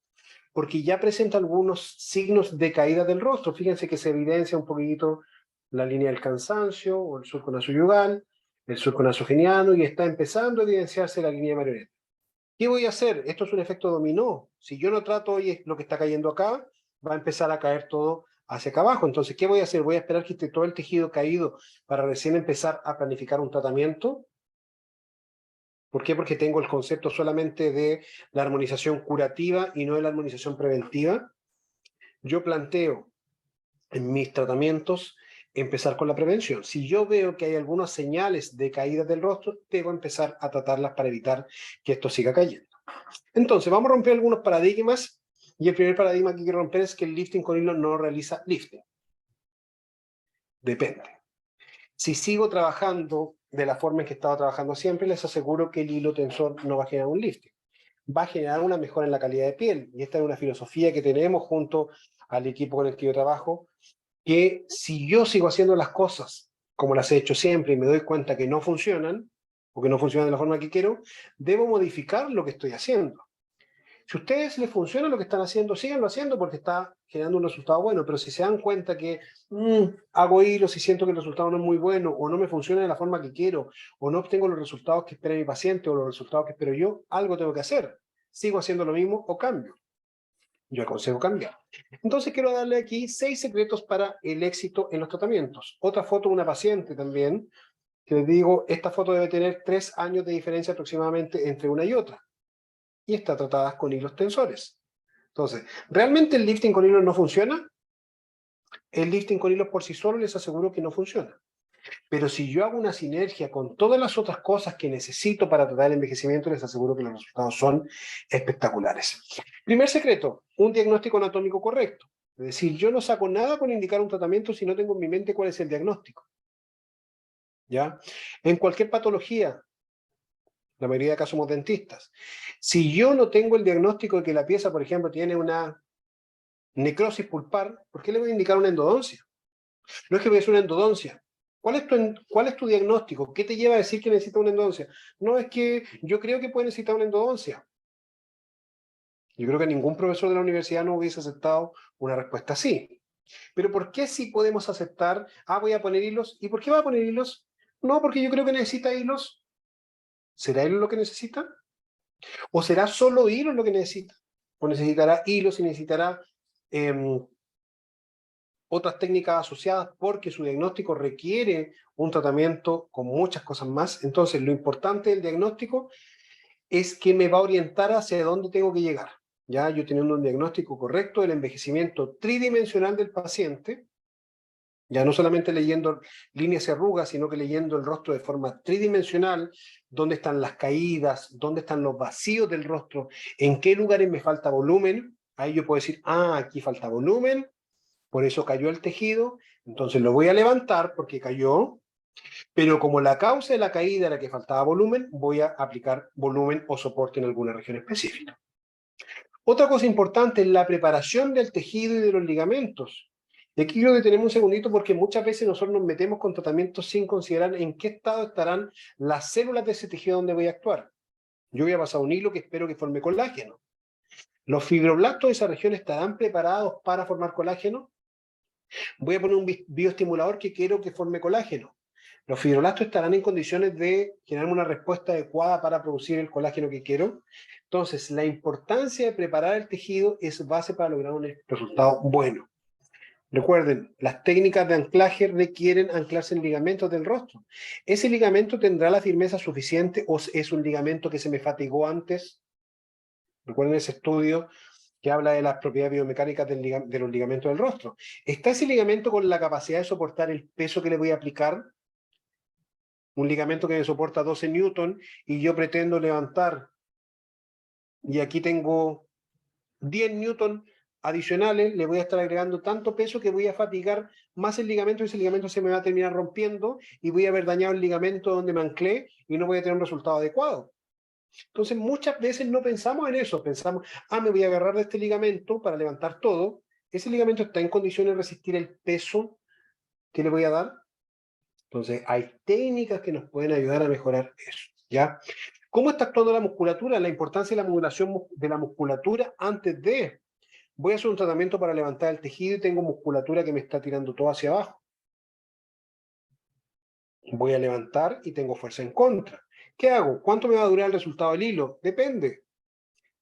B: porque ya presenta algunos signos de caída del rostro. Fíjense que se evidencia un poquito la línea del cansancio o el surco nasoyugal, el surco nasogeniano, y está empezando a evidenciarse la línea de marioneta. ¿Qué voy a hacer? Esto es un efecto dominó. Si yo no trato hoy lo que está cayendo acá, va a empezar a caer todo hacia acá abajo. Entonces, ¿qué voy a hacer? ¿Voy a esperar que esté todo el tejido caído para recién empezar a planificar un tratamiento? ¿Por qué? Porque tengo el concepto solamente de la armonización curativa y no de la armonización preventiva. Yo planteo en mis tratamientos empezar con la prevención. Si yo veo que hay algunas señales de caída del rostro, debo empezar a tratarlas para evitar que esto siga cayendo. Entonces, vamos a romper algunos paradigmas, y el primer paradigma que quiero romper es que el lifting con hilo no realiza lifting. Depende. Si sigo trabajando de la forma en que he estado trabajando siempre, les aseguro que el hilo tensor no va a generar un lifting. Va a generar una mejora en la calidad de piel. Y esta es una filosofía que tenemos junto al equipo con el que yo trabajo, que si yo sigo haciendo las cosas como las he hecho siempre y me doy cuenta que no funcionan, o que no funcionan de la forma que quiero, debo modificar lo que estoy haciendo. Si a ustedes les funciona lo que están haciendo, síganlo haciendo porque está generando un resultado bueno, pero si se dan cuenta que hago hilos y siento que el resultado no es muy bueno, o no me funciona de la forma que quiero, o no obtengo los resultados que espera mi paciente o los resultados que espero yo, algo tengo que hacer. ¿Sigo haciendo lo mismo o cambio? Yo aconsejo cambiar. Entonces quiero darle aquí 6 secretos para el éxito en los tratamientos. Otra foto de una paciente también, que les digo, esta foto debe tener 3 años de diferencia aproximadamente entre una y otra. Y está tratada con hilos tensores. Entonces, ¿realmente el lifting con hilos no funciona? El lifting con hilos por sí solo les aseguro que no funciona. Pero si yo hago una sinergia con todas las otras cosas que necesito para tratar el envejecimiento, les aseguro que los resultados son espectaculares. Primer secreto, un diagnóstico anatómico correcto. Es decir, yo no saco nada con indicar un tratamiento si no tengo en mi mente cuál es el diagnóstico. ¿Ya? En cualquier patología, la mayoría de casos somos dentistas. Si yo no tengo el diagnóstico de que la pieza, por ejemplo, tiene una necrosis pulpar, ¿por qué le voy a indicar una endodoncia? No es que voy a hacer una endodoncia. ¿Cuál es tu diagnóstico? ¿Qué te lleva a decir que necesita una endodoncia? No, es que yo creo que puede necesitar una endodoncia. Yo creo que ningún profesor de la universidad no hubiese aceptado una respuesta así. Pero ¿por qué sí podemos aceptar? Voy a poner hilos. ¿Y por qué va a poner hilos? No, porque yo creo que necesita hilos. ¿Será hilo lo que necesita? ¿O será solo hilos lo que necesita? ¿O necesitará hilos y necesitará otras técnicas asociadas porque su diagnóstico requiere un tratamiento con muchas cosas más? Entonces, lo importante del diagnóstico es que me va a orientar hacia dónde tengo que llegar. Ya yo teniendo un diagnóstico correcto del envejecimiento tridimensional del paciente, ya no solamente leyendo líneas y arrugas, sino que leyendo el rostro de forma tridimensional, dónde están las caídas, dónde están los vacíos del rostro, en qué lugares me falta volumen. Ahí yo puedo decir, aquí falta volumen, por eso cayó el tejido, entonces lo voy a levantar porque cayó, pero como la causa de la caída era que faltaba volumen, voy a aplicar volumen o soporte en alguna región específica. Otra cosa importante es la preparación del tejido y de los ligamentos. Y aquí quiero detenerme un segundito porque muchas veces nosotros nos metemos con tratamientos sin considerar en qué estado estarán las células de ese tejido donde voy a actuar. Yo voy a pasar un hilo que espero que forme colágeno. ¿Los fibroblastos de esa región estarán preparados para formar colágeno? Voy a poner un bioestimulador que quiero que forme colágeno. ¿Los fibroblastos estarán en condiciones de generar una respuesta adecuada para producir el colágeno que quiero? Entonces, la importancia de preparar el tejido es base para lograr un resultado bueno. Recuerden, las técnicas de anclaje requieren anclarse en ligamentos del rostro. ¿Ese ligamento tendrá la firmeza suficiente o es un ligamento que se me fatigó antes? Recuerden ese estudio que habla de las propiedades biomecánicas de los ligamentos del rostro. ¿Está ese ligamento con la capacidad de soportar el peso que le voy a aplicar? Un ligamento que me soporta 12 newton y yo pretendo levantar, y aquí tengo 10 newton adicionales, le voy a estar agregando tanto peso que voy a fatigar más el ligamento y ese ligamento se me va a terminar rompiendo y voy a haber dañado el ligamento donde me anclé y no voy a tener un resultado adecuado. Entonces muchas veces no pensamos en eso, pensamos, me voy a agarrar de este ligamento para levantar todo, ese ligamento está en condiciones de resistir el peso que le voy a dar. Entonces hay técnicas que nos pueden ayudar a mejorar eso, ¿ya? ¿Cómo está actuando la musculatura? La importancia de la modulación de la musculatura antes de... Voy a hacer un tratamiento para levantar el tejido y tengo musculatura que me está tirando todo hacia abajo. Voy a levantar y tengo fuerza en contra. ¿Qué hago? ¿Cuánto me va a durar el resultado del hilo? Depende.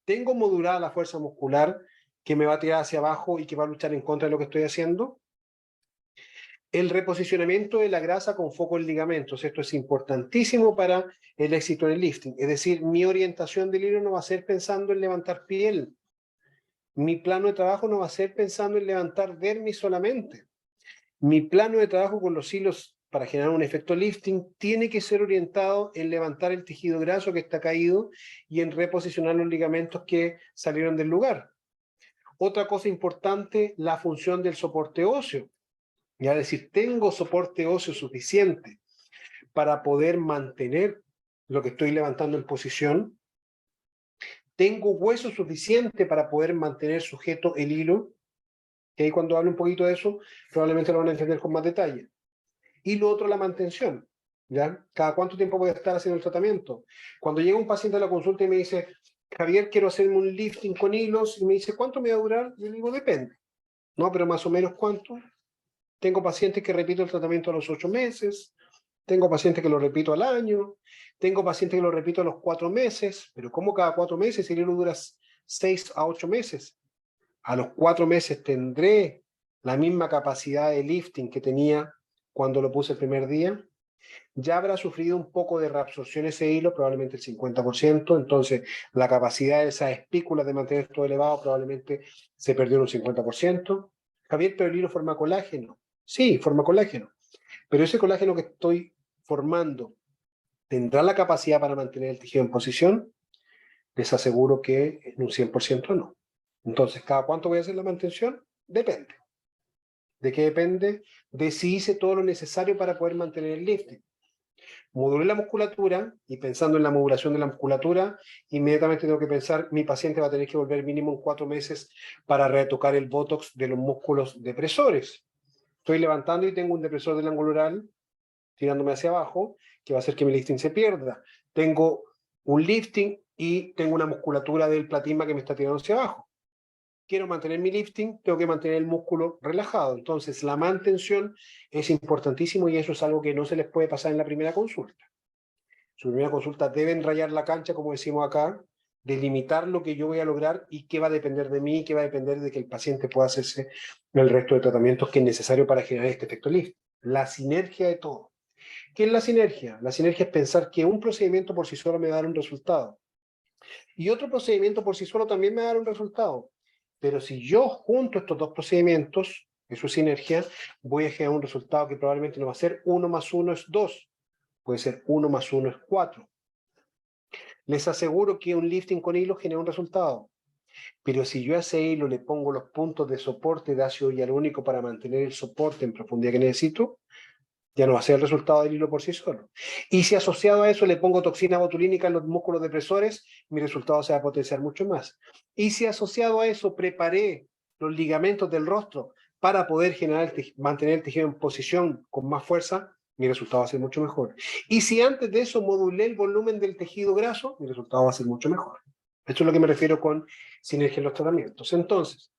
B: ¿Tengo modulada la fuerza muscular que me va a tirar hacia abajo y que va a luchar en contra de lo que estoy haciendo? El reposicionamiento de la grasa con foco en ligamentos. Esto es importantísimo para el éxito en el lifting. Es decir, mi orientación del hilo no va a ser pensando en levantar piel. Mi plano de trabajo no va a ser pensando en levantar dermis solamente. Mi plano de trabajo con los hilos para generar un efecto lifting tiene que ser orientado en levantar el tejido graso que está caído y en reposicionar los ligamentos que salieron del lugar. Otra cosa importante, la función del soporte óseo. Es decir, tengo soporte óseo suficiente para poder mantener lo que estoy levantando en posición. Tengo hueso suficiente para poder mantener sujeto el hilo. Que ahí cuando hable un poquito de eso, probablemente lo van a entender con más detalle. Y lo otro, la mantención. ¿Ya? ¿Cada cuánto tiempo voy a estar haciendo el tratamiento? Cuando llega un paciente a la consulta y me dice, Javier, quiero hacerme un lifting con hilos, y me dice, ¿cuánto me va a durar? Yo le digo, depende. No, pero más o menos, ¿cuánto? Tengo pacientes que repito el tratamiento a los 8 meses, tengo pacientes que lo repito al año, tengo pacientes que lo repito a los 4 meses, pero ¿cómo cada 4 meses? Si el hilo dura 6 a 8 meses. A los 4 meses tendré la misma capacidad de lifting que tenía cuando lo puse el primer día. Ya habrá sufrido un poco de reabsorción ese hilo, probablemente el 50%, entonces la capacidad de esas espículas de mantener esto elevado probablemente se perdió en un 50%. Javier, pero el hilo forma colágeno. Sí, forma colágeno, pero ese colágeno que estoy formando, ¿tendrá la capacidad para mantener el tejido en posición? Les aseguro que en un 100% no. Entonces, ¿cada cuánto voy a hacer la mantención? Depende. ¿De qué depende? De si hice todo lo necesario para poder mantener el lifting. Modulé la musculatura y pensando en la modulación de la musculatura, inmediatamente tengo que pensar, mi paciente va a tener que volver mínimo en 4 meses para retocar el botox de los músculos depresores. Estoy levantando y tengo un depresor del ángulo oral tirándome hacia abajo, que va a hacer que mi lifting se pierda. Tengo un lifting y tengo una musculatura del platisma que me está tirando hacia abajo. Quiero mantener mi lifting, tengo que mantener el músculo relajado. Entonces, la mantención es importantísimo y eso es algo que no se les puede pasar en la primera consulta. En su primera consulta deben rayar la cancha, como decimos acá, delimitar lo que yo voy a lograr y qué va a depender de mí, qué va a depender de que el paciente pueda hacerse el resto de tratamientos que es necesario para generar este efecto lifting. La sinergia de todo. ¿Qué es la sinergia? La sinergia es pensar que un procedimiento por sí solo me va a dar un resultado y otro procedimiento por sí solo también me va a dar un resultado. Pero si yo junto estos dos procedimientos, eso es sinergia, voy a generar un resultado que probablemente no va a ser 1 más 1 es 2, puede ser 1 más 1 es 4. Les aseguro que un lifting con hilo genera un resultado. Pero si yo a ese hilo le pongo los puntos de soporte de ácido hialurónico para mantener el soporte en profundidad que necesito, ya no va a ser el resultado del hilo por sí solo. Y si asociado a eso le pongo toxina botulínica en los músculos depresores, mi resultado se va a potenciar mucho más. Y si asociado a eso preparé los ligamentos del rostro para poder mantener el tejido en posición con más fuerza, mi resultado va a ser mucho mejor. Y si antes de eso modulé el volumen del tejido graso, mi resultado va a ser mucho mejor. Esto es lo que me refiero con sinergia en los tratamientos. Entonces,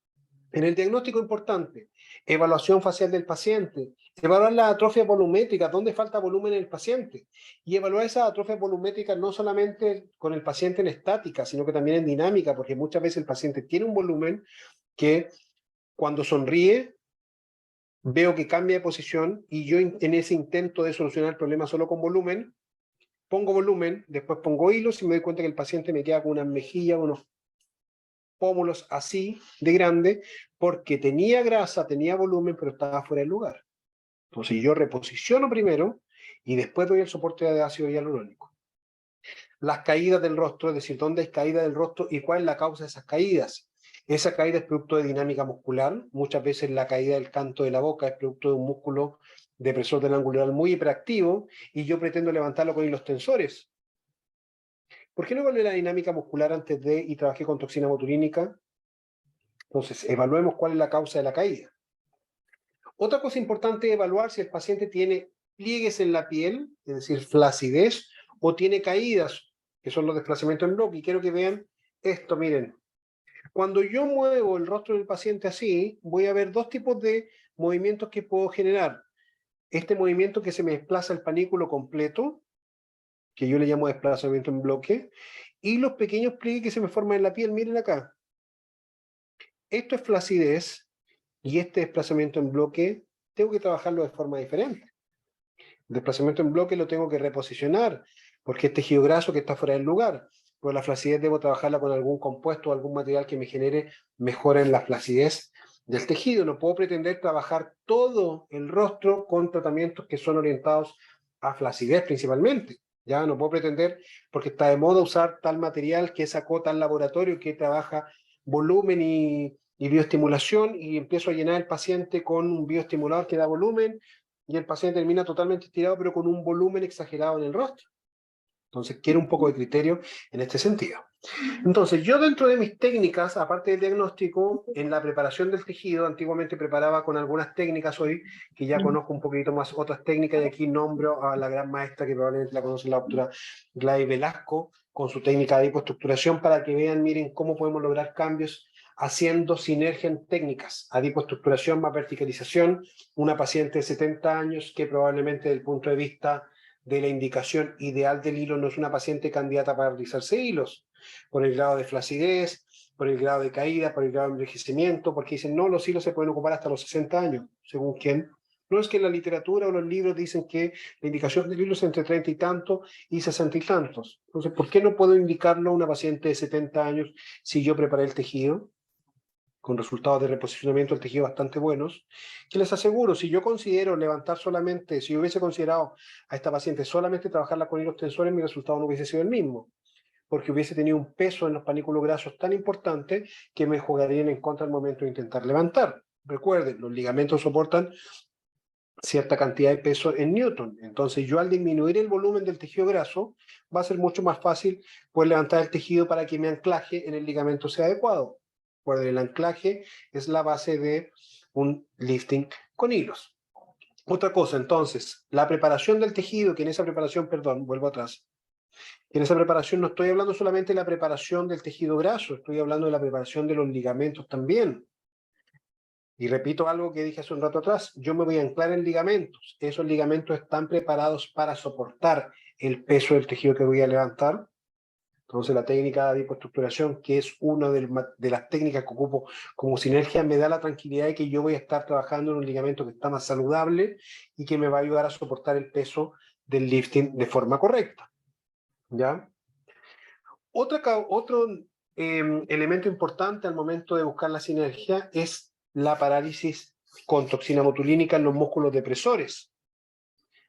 B: en el diagnóstico importante, evaluación facial del paciente, evaluar la atrofia volumétrica, dónde falta volumen en el paciente, y evaluar esa atrofia volumétrica no solamente con el paciente en estática, sino que también en dinámica, porque muchas veces el paciente tiene un volumen que cuando sonríe, veo que cambia de posición, y yo en ese intento de solucionar el problema solo con volumen, pongo volumen, después pongo hilos y me doy cuenta que el paciente me queda con unas mejillas, unos pómulos así de grande porque tenía grasa, tenía volumen, pero estaba fuera del lugar. Entonces yo reposiciono primero y después doy el soporte de ácido hialurónico. Las caídas del rostro, es decir, dónde hay caída del rostro y cuál es la causa de esas caídas. Esa caída es producto de dinámica muscular. Muchas veces la caída del canto de la boca es producto de un músculo depresor del ángulo oral muy hiperactivo y yo pretendo levantarlo con hilos tensores. ¿Por qué no evalué la dinámica muscular antes de y trabajé con toxina botulínica? Entonces, evaluemos cuál es la causa de la caída. Otra cosa importante es evaluar si el paciente tiene pliegues en la piel, es decir, flacidez, o tiene caídas, que son los desplazamientos en bloque. Y quiero que vean esto, miren. Cuando yo muevo el rostro del paciente así, voy a ver dos tipos de movimientos que puedo generar. Este movimiento que se me desplaza el panículo completo, que yo le llamo desplazamiento en bloque, y los pequeños pliegues que se me forman en la piel, miren acá. Esto es flacidez, y este desplazamiento en bloque tengo que trabajarlo de forma diferente. El desplazamiento en bloque lo tengo que reposicionar, porque es tejido graso que está fuera del lugar. Pero la flacidez debo trabajarla con algún compuesto o algún material que me genere mejora en la flacidez del tejido. No puedo pretender trabajar todo el rostro con tratamientos que son orientados a flacidez principalmente. Ya no puedo pretender, porque está de moda usar tal material que sacó tal laboratorio que trabaja volumen y bioestimulación, y empiezo a llenar el paciente con un bioestimulador que da volumen, y el paciente termina totalmente estirado, pero con un volumen exagerado en el rostro. Entonces, quiero un poco de criterio en este sentido. Entonces, yo dentro de mis técnicas, aparte del diagnóstico, en la preparación del tejido, antiguamente preparaba con algunas técnicas, hoy que ya conozco un poquito más otras técnicas, y aquí nombro a la gran maestra que probablemente la conocen, la doctora Gladys Velasco, con su técnica de adipoestructuración, para que vean, miren, cómo podemos lograr cambios haciendo sinergia en técnicas, adipoestructuración más verticalización. Una paciente de 70 años que probablemente desde el punto de vista de la indicación ideal del hilo no es una paciente candidata para realizarse hilos, por el grado de flacidez, por el grado de caída, por el grado de envejecimiento, porque dicen, no, los hilos se pueden ocupar hasta los 60 años, según quién. No es que la literatura o los libros dicen que la indicación del hilo es entre 30 y tantos y 60 y tantos. Entonces, ¿por qué no puedo indicarlo a una paciente de 70 años si yo preparé el tejido con resultados de reposicionamiento del tejido bastante buenos, que les aseguro, si yo considero levantar solamente, si yo hubiese considerado a esta paciente solamente trabajarla con hilos tensores, mi resultado no hubiese sido el mismo, porque hubiese tenido un peso en los panículos grasos tan importante que me jugarían en contra al momento de intentar levantar. Recuerden, los ligamentos soportan cierta cantidad de peso en Newton, entonces yo al disminuir el volumen del tejido graso, va a ser mucho más fácil poder levantar el tejido para que mi anclaje en el ligamento sea adecuado. Recuerden, el anclaje es la base de un lifting con hilos. Otra cosa, entonces, la preparación del tejido, que en esa preparación, perdón, vuelvo atrás, en esa preparación no estoy hablando solamente de la preparación del tejido graso, estoy hablando de la preparación de los ligamentos también. Y repito algo que dije hace un rato atrás, yo me voy a anclar en ligamentos. Esos ligamentos están preparados para soportar el peso del tejido que voy a levantar. Entonces la técnica de adipoestructuración, que es una de las técnicas que ocupo como sinergia, me da la tranquilidad de que yo voy a estar trabajando en un ligamento que está más saludable y que me va a ayudar a soportar el peso del lifting de forma correcta. ¿Ya? Otro elemento importante al momento de buscar la sinergia es la parálisis con toxina botulínica en los músculos depresores.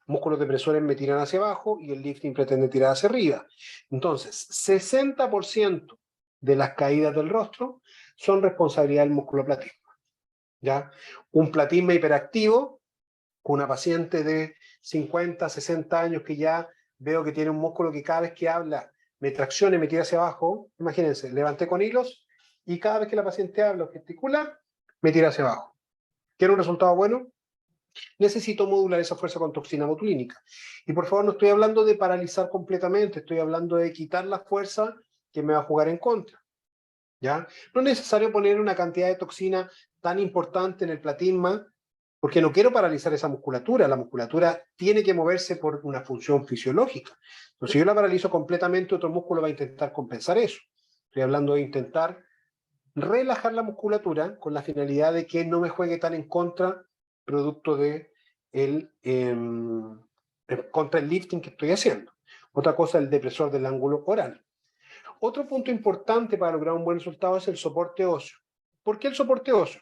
B: Músculos depresores me tiran hacia abajo y el lifting pretende tirar hacia arriba. Entonces, 60% de las caídas del rostro son responsabilidad del músculo platisma. ¿Ya? Un platisma hiperactivo, una paciente de 50, 60 años que ya veo que tiene un músculo que cada vez que habla me tracciona y me tira hacia abajo. Imagínense, levanté con hilos y cada vez que la paciente habla o gesticula, me tira hacia abajo. ¿Quiero un resultado bueno? Necesito modular esa fuerza con toxina botulínica. Y por favor, no estoy hablando de paralizar completamente, estoy hablando de quitar la fuerza que me va a jugar en contra. ¿Ya? No es necesario poner una cantidad de toxina tan importante en el platisma, porque no quiero paralizar esa musculatura. La musculatura tiene que moverse por una función fisiológica. Entonces, si yo la paralizo completamente, otro músculo va a intentar compensar eso. Estoy hablando de intentar relajar la musculatura con la finalidad de que no me juegue tan en contra producto de contra el lifting que estoy haciendo. Otra cosa, el depresor del ángulo oral. Otro punto importante para lograr un buen resultado es el soporte óseo. ¿Por qué el soporte óseo?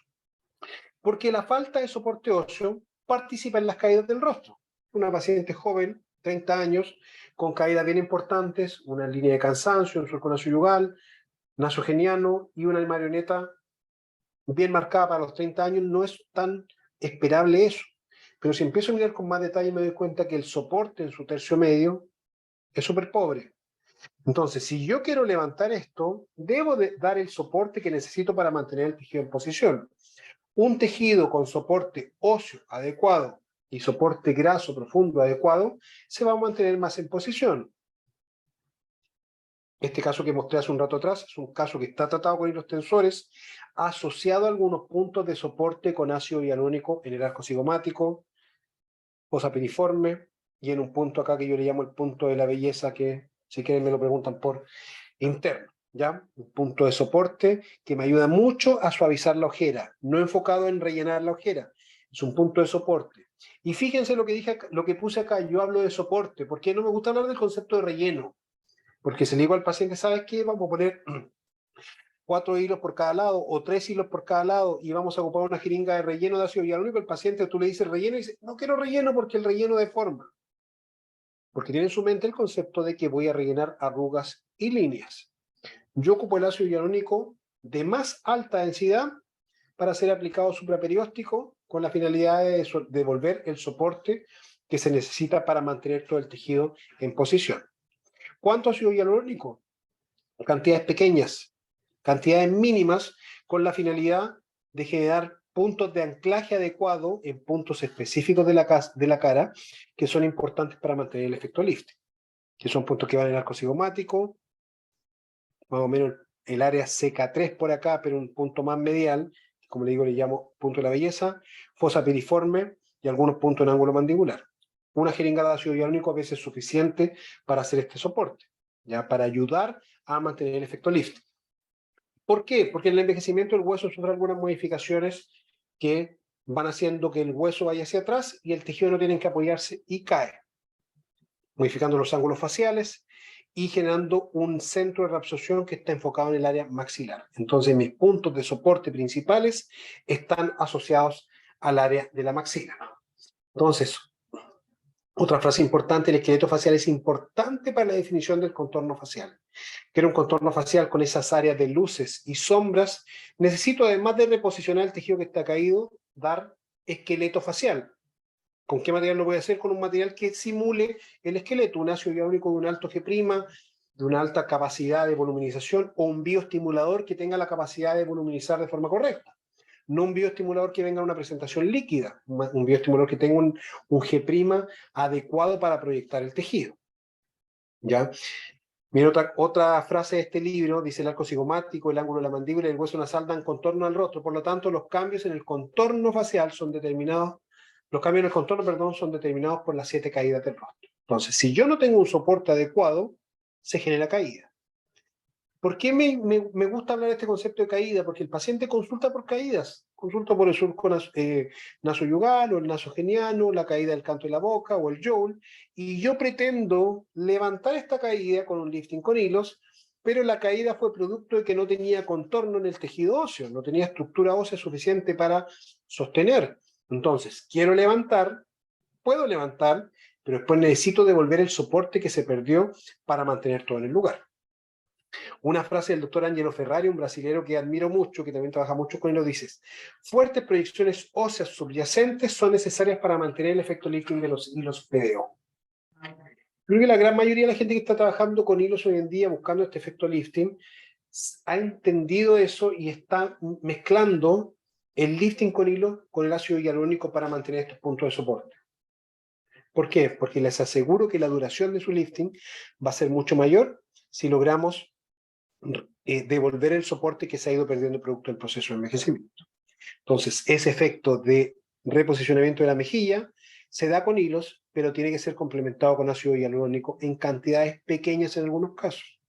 B: Porque la falta de soporte óseo participa en las caídas del rostro. Una paciente joven, 30 años, con caídas bien importantes, una línea de cansancio, un surco nasoyugal, nasogeniano y una marioneta bien marcada para los 30 años, no es tan esperable eso. Pero si empiezo a mirar con más detalle me doy cuenta que el soporte en su tercio medio es súper pobre. Entonces, si yo quiero levantar esto, debo de dar el soporte que necesito para mantener el tejido en posición. Un tejido con soporte óseo adecuado y soporte graso profundo adecuado se va a mantener más en posición. Este caso que mostré hace un rato atrás es un caso que está tratado con hilos tensores, asociado a algunos puntos de soporte con ácido hialurónico en el arco cigomático, fosa piriforme, y en un punto acá que yo le llamo el punto de la belleza, que si quieren me lo preguntan por interno, ¿ya? Un punto de soporte que me ayuda mucho a suavizar la ojera, no enfocado en rellenar la ojera, es un punto de soporte. Y fíjense lo que dije, lo que puse acá, yo hablo de soporte, porque no me gusta hablar del concepto de relleno, porque si le digo al paciente, ¿sabes qué? Vamos a poner 4 hilos por cada lado o 3 hilos por cada lado y vamos a ocupar una jeringa de relleno de ácido hialurónico, el paciente tú le dices relleno y dice, no quiero relleno porque el relleno deforma. Porque tiene en su mente el concepto de que voy a rellenar arrugas y líneas. Yo ocupo el ácido hialurónico de más alta densidad para ser aplicado supraperióstico con la finalidad de devolver el soporte que se necesita para mantener todo el tejido en posición. ¿Cuánto ácido hialurónico? Cantidades pequeñas, cantidades mínimas, con la finalidad de generar puntos de anclaje adecuado en puntos específicos de la cara que son importantes para mantener el efecto lifting, que son puntos que van en el arco cigomático, más o menos el área CK3 por acá, pero un punto más medial, como le digo, le llamo punto de la belleza, fosa piriforme y algunos puntos en ángulo mandibular. Una jeringa de ácido hialurónico a veces es suficiente para hacer este soporte, ya para ayudar a mantener el efecto lifting. ¿Por qué? Porque en el envejecimiento el hueso sufre algunas modificaciones que van haciendo que el hueso vaya hacia atrás y el tejido no tiene que apoyarse y cae, modificando los ángulos faciales y generando un centro de reabsorción que está enfocado en el área maxilar. Entonces mis puntos de soporte principales están asociados al área de la maxila. Entonces, otra frase importante, el esqueleto facial es importante para la definición del contorno facial. Quiero un contorno facial con esas áreas de luces y sombras. Necesito, además de reposicionar el tejido que está caído, dar esqueleto facial. ¿Con qué material lo voy a hacer? Con un material que simule el esqueleto, un ácido hialurónico de un alto G', de una alta capacidad de voluminización, o un bioestimulador que tenga la capacidad de voluminizar de forma correcta. No un bioestimulador que venga en una presentación líquida, un bioestimulador que tenga un G' adecuado para proyectar el tejido. ¿Ya? Mira otra frase de este libro, dice el arco cigomático, el ángulo de la mandíbula y el hueso nasal dan contorno al rostro, por lo tanto los cambios en el contorno facial son determinados, los cambios en el contorno, perdón, son determinados por las 7 caídas del rostro. Entonces, si yo no tengo un soporte adecuado, se genera caída. ¿Por qué me gusta hablar de este concepto de caída? Porque el paciente consulta por caídas, consulta por el surco nasoyugal o el nasogeniano, la caída del canto de la boca o el joule, y yo pretendo levantar esta caída con un lifting con hilos, pero la caída fue producto de que no tenía contorno en el tejido óseo, no tenía estructura ósea suficiente para sostener. Entonces, quiero levantar, puedo levantar, pero después necesito devolver el soporte que se perdió para mantener todo en el lugar. Una frase del doctor Angelo Ferrari, un brasilero que admiro mucho, que también trabaja mucho con él, dice: fuertes proyecciones óseas subyacentes son necesarias para mantener el efecto lifting de los hilos PDO. Creo que la gran mayoría de la gente que está trabajando con hilos hoy en día, buscando este efecto lifting, ha entendido eso y está mezclando el lifting con hilos con el ácido hialurónico para mantener estos puntos de soporte. ¿Por qué? Porque les aseguro que la duración de su lifting va a ser mucho mayor si logramos devolver el soporte que se ha ido perdiendo producto del proceso de envejecimiento. Entonces, ese efecto de reposicionamiento de la mejilla se da con hilos, pero tiene que ser complementado con ácido hialurónico en cantidades pequeñas en algunos casos.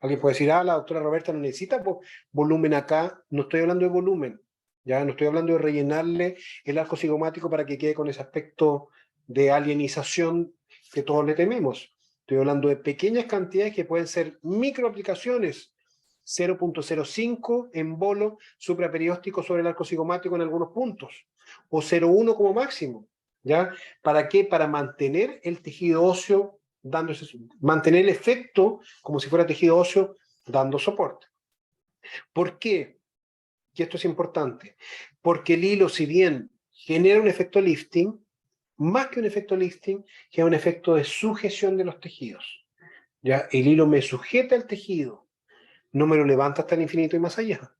B: Alguien puede decir, la doctora Roberta no necesita volumen acá. No estoy hablando de volumen, ya no estoy hablando de rellenarle el arco cigomático para que quede con ese aspecto de alienización que todos le tememos. Estoy hablando de pequeñas cantidades que pueden ser microaplicaciones, 0.05 en bolo supraperióstico sobre el arco cigomático en algunos puntos, o 0.1 como máximo. ¿Ya? ¿Para qué? Para mantener el tejido óseo mantener el efecto como si fuera tejido óseo dando soporte. ¿Por qué? Y esto es importante. Porque el hilo, si bien genera un efecto lifting, más que un efecto lifting, genera un efecto de sujeción de los tejidos. ¿Ya? El hilo me sujeta el tejido, no me lo levanta hasta el infinito y más allá.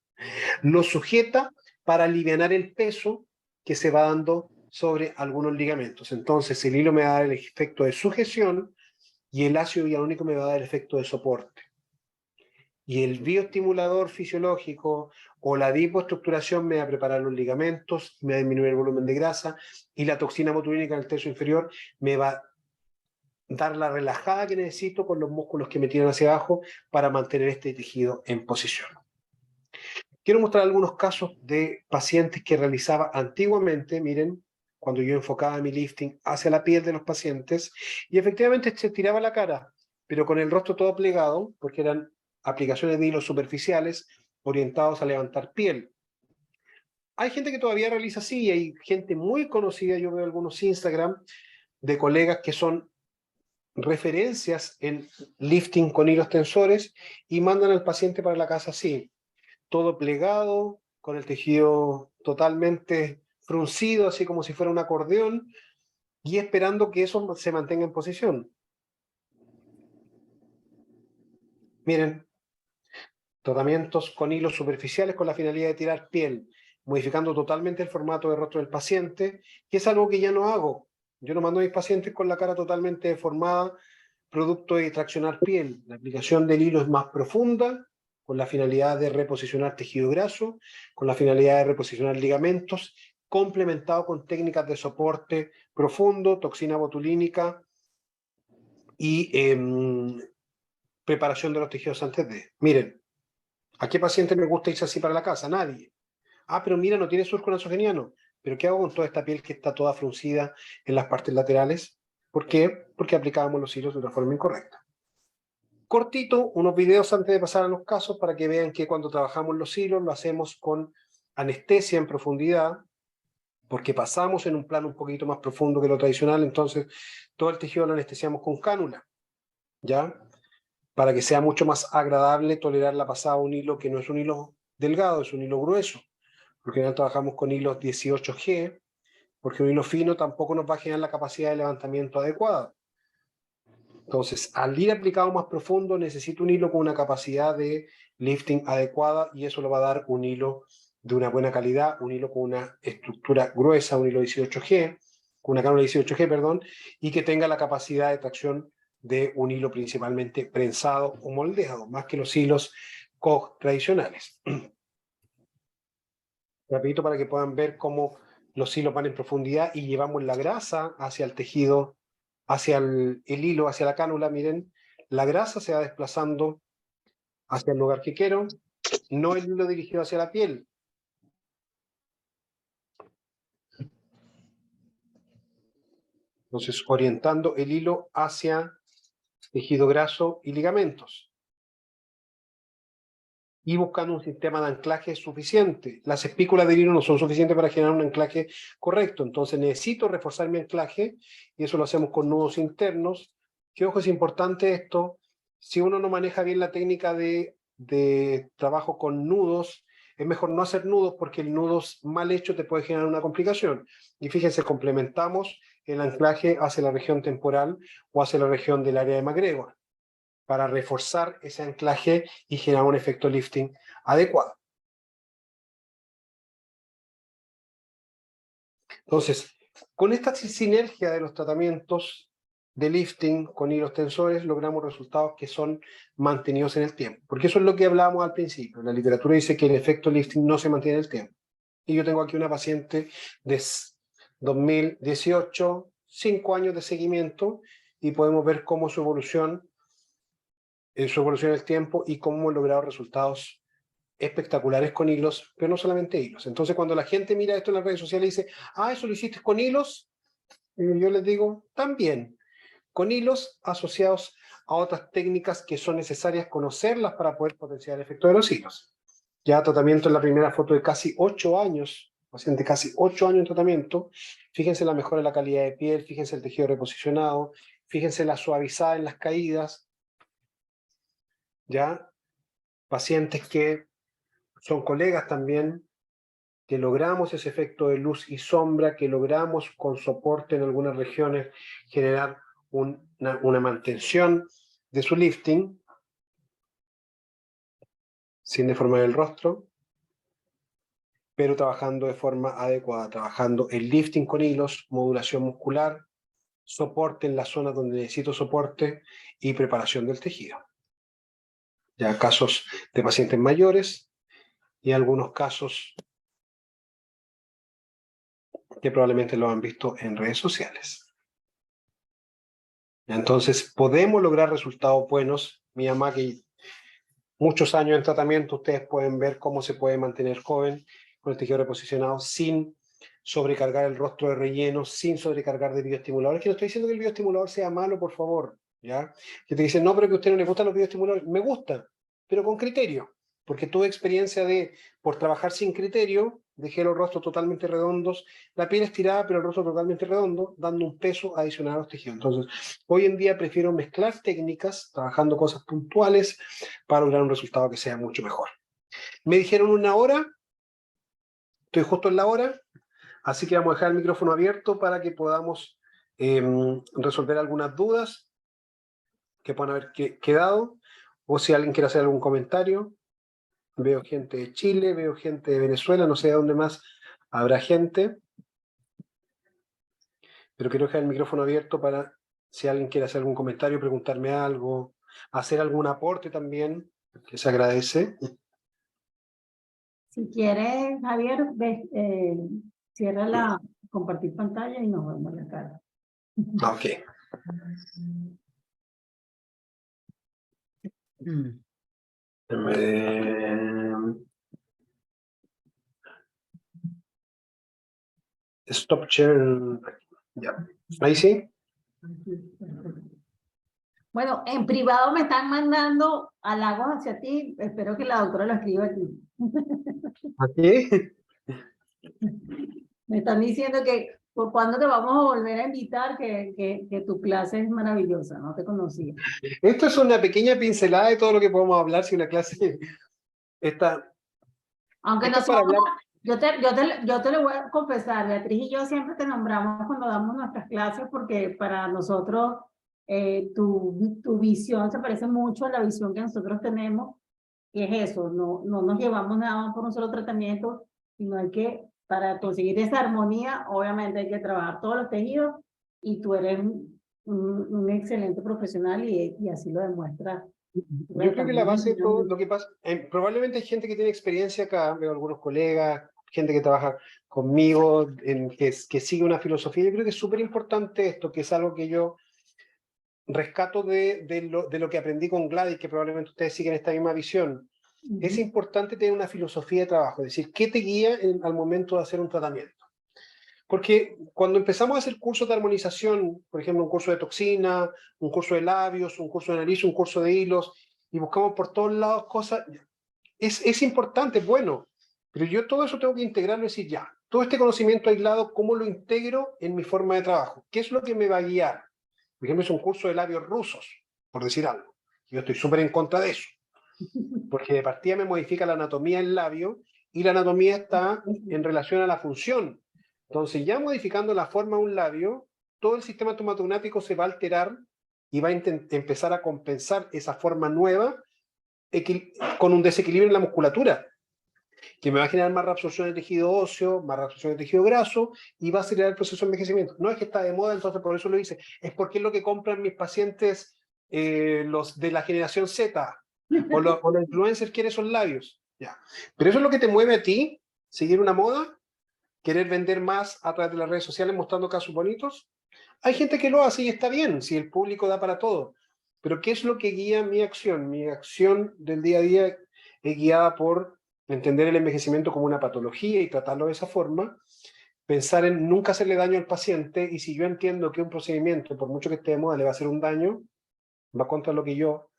B: Lo sujeta para aliviar el peso que se va dando sobre algunos ligamentos. Entonces el hilo me va a dar el efecto de sujeción y el ácido hialurónico me va a dar el efecto de soporte. Y el bioestimulador fisiológico o la lipoestructuración me va a preparar los ligamentos, me va a disminuir el volumen de grasa, y la toxina botulínica en el tercio inferior me va a dar la relajada que necesito con los músculos que me tiran hacia abajo para mantener este tejido en posición. Quiero mostrar algunos casos de pacientes que realizaba antiguamente, miren, cuando yo enfocaba mi lifting hacia la piel de los pacientes, y efectivamente se tiraba la cara, pero con el rostro todo plegado, porque eran aplicaciones de hilos superficiales orientados a levantar piel. Hay gente que todavía realiza así, y hay gente muy conocida, yo veo algunos Instagram de colegas que son referencias en lifting con hilos tensores y mandan al paciente para la casa así, todo plegado, con el tejido totalmente fruncido, así como si fuera un acordeón, y esperando que eso se mantenga en posición. Miren, tratamientos con hilos superficiales con la finalidad de tirar piel, modificando totalmente el formato de rostro del paciente, que es algo que ya no hago. Yo no mando a mis pacientes con la cara totalmente deformada, producto de traccionar piel. La aplicación del hilo es más profunda, con la finalidad de reposicionar tejido graso, con la finalidad de reposicionar ligamentos, complementado con técnicas de soporte profundo, toxina botulínica y preparación de los tejidos antes de. Miren, ¿a qué paciente me gusta irse así para la casa? Nadie. Ah, pero mira, no tiene surco nasogeniano. ¿Pero qué hago con toda esta piel que está toda fruncida en las partes laterales? ¿Por qué? Porque aplicábamos los hilos de una forma incorrecta. Cortito, unos videos antes de pasar a los casos para que vean que cuando trabajamos los hilos lo hacemos con anestesia en profundidad, porque pasamos en un plano un poquito más profundo que lo tradicional, entonces todo el tejido lo anestesiamos con cánula, ¿ya? Para que sea mucho más agradable tolerar la pasada a un hilo que no es un hilo delgado, es un hilo grueso. Por lo general trabajamos con hilos 18G, porque un hilo fino tampoco nos va a generar la capacidad de levantamiento adecuada. Entonces, al ir aplicado más profundo, necesito un hilo con una capacidad de lifting adecuada, y eso lo va a dar un hilo de una buena calidad, un hilo con una estructura gruesa, un hilo 18G, con una cánula 18G, perdón, y que tenga la capacidad de tracción de un hilo principalmente prensado o moldeado, más que los hilos COG tradicionales. Rapidito para que puedan ver cómo los hilos van en profundidad y llevamos la grasa hacia el tejido, hacia el hilo, hacia la cánula. Miren, la grasa se va desplazando hacia el lugar que quiero, no el hilo dirigido hacia la piel. Entonces, orientando el hilo hacia tejido graso y ligamentos. Y buscando un sistema de anclaje suficiente. Las espículas del hilo no son suficientes para generar un anclaje correcto, entonces necesito reforzar mi anclaje, y eso lo hacemos con nudos internos. Que ojo, es importante esto, si uno no maneja bien la técnica de trabajo con nudos, es mejor no hacer nudos, porque el nudo mal hecho te puede generar una complicación. Y fíjense, complementamos el anclaje hacia la región temporal o hacia la región del área de McGregor, para reforzar ese anclaje y generar un efecto lifting adecuado. Entonces, con esta sinergia de los tratamientos de lifting con hilos tensores, logramos resultados que son mantenidos en el tiempo. Porque eso es lo que hablábamos al principio. La literatura dice que el efecto lifting no se mantiene en el tiempo. Y yo tengo aquí una paciente de 2018, 5 años de seguimiento, y podemos ver cómo su evolución en el tiempo y cómo hemos logrado resultados espectaculares con hilos, pero no solamente hilos. Entonces, cuando la gente mira esto en las redes sociales y dice, ah, eso lo hiciste con hilos, yo les digo, también. con hilos asociados a otras técnicas que son necesarias conocerlas para poder potenciar el efecto de los hilos. Ya tratamiento en la primera foto de casi 8 años, paciente casi 8 años en tratamiento. Fíjense la mejora en la calidad de piel, fíjense el tejido reposicionado, fíjense la suavizada en las caídas. Ya pacientes que son colegas también, que logramos ese efecto de luz y sombra, que logramos con soporte en algunas regiones generar una mantención de su lifting, sin deformar el rostro, pero trabajando de forma adecuada, trabajando el lifting con hilos, modulación muscular, soporte en las zonas donde necesito soporte y preparación del tejido. Ya casos de pacientes mayores y algunos casos que probablemente lo han visto en redes sociales. Entonces, podemos lograr resultados buenos. Mi mamá, que muchos años en tratamiento, ustedes pueden ver cómo se puede mantener joven con el tejido reposicionado sin sobrecargar el rostro de relleno, sin sobrecargar de bioestimuladores. Que no estoy diciendo que el bioestimulador sea malo, por favor, ¿ya? Que te dicen, no, pero que a usted no le gustan los bioestimuladores. Me gusta, pero con criterio, porque tuve experiencia por trabajar sin criterio, dejé los rostros totalmente redondos, la piel estirada, pero el rostro totalmente redondo, dando un peso adicional a los tejidos. Entonces, hoy en día prefiero mezclar técnicas, trabajando cosas puntuales, para lograr un resultado que sea mucho mejor. Me dijeron 1 hora, estoy justo en la hora, así que vamos a dejar el micrófono abierto para que podamos resolver algunas dudas que puedan haber quedado, o si alguien quiere hacer algún comentario. Veo gente de Chile, veo gente de Venezuela, no sé de dónde más habrá gente, pero quiero dejar el micrófono abierto para si alguien quiere hacer algún comentario, preguntarme algo, hacer algún aporte también, que se agradece.
C: Si quieres, Javier, cierra la compartir pantalla y nos vemos la cara.
B: Ok. Stop share. Ya. Ahí sí.
C: Bueno, en privado me están mandando halagos hacia ti. Espero que la doctora lo escriba aquí.
B: Aquí.
C: Me están diciendo que por cuándo te vamos a volver a invitar, que tu clase es maravillosa, no te conocía.
B: Esto es una pequeña pincelada de todo lo que podemos hablar si una clase está.
C: Aunque
B: Esto
C: no
B: es para
C: somos,
B: hablar.
C: yo te lo voy a confesar, Beatriz y yo siempre te nombramos cuando damos nuestras clases porque para nosotros tu visión se parece mucho a la visión que nosotros tenemos, y es eso, no nos llevamos nada más por un solo tratamiento, sino hay que, para conseguir esa armonía, obviamente hay que trabajar todos los tejidos, y tú eres un excelente profesional y así lo demuestras.
B: Yo creo que la base de todo lo que pasa, probablemente hay gente que tiene experiencia acá, veo algunos colegas, gente que trabaja conmigo, que sigue una filosofía. Yo creo que es súper importante esto, que es algo que yo rescato de lo que aprendí con Gladys, que probablemente ustedes siguen esta misma visión. Es importante tener una filosofía de trabajo, es decir, ¿qué te guía al momento de hacer un tratamiento? Porque cuando empezamos a hacer cursos de armonización, por ejemplo, un curso de toxina, un curso de labios, un curso de nariz, un curso de hilos, y buscamos por todos lados cosas, es importante, es bueno, pero yo todo eso tengo que integrarlo y decir, ya, todo este conocimiento aislado, ¿cómo lo integro en mi forma de trabajo? ¿Qué es lo que me va a guiar? Por ejemplo, es un curso de labios rusos, por decir algo. Yo estoy súper en contra de eso, porque de partida me modifica la anatomía del labio, y la anatomía está en relación a la función. Entonces, ya modificando la forma de un labio, todo el sistema tomatognóstico se va a alterar y va a empezar a compensar esa forma nueva con un desequilibrio en la musculatura, que me va a generar más reabsorción de tejido óseo, más reabsorción de tejido graso, y va a acelerar el proceso de envejecimiento. No es que está de moda, entonces por eso lo hice. Es porque es lo que compran mis pacientes, los de la generación Z, o los influencers quieren esos labios. Ya. Pero eso es lo que te mueve a ti, seguir una moda, querer vender más a través de las redes sociales mostrando casos bonitos. Hay gente que lo hace y está bien, si el público da para todo. Pero ¿qué es lo que guía mi acción? Mi acción del día a día es guiada por entender el envejecimiento como una patología y tratarlo de esa forma, pensar en nunca hacerle daño al paciente, y si yo entiendo que un procedimiento, por mucho que esté de moda, le va a hacer un daño, va contra lo que yo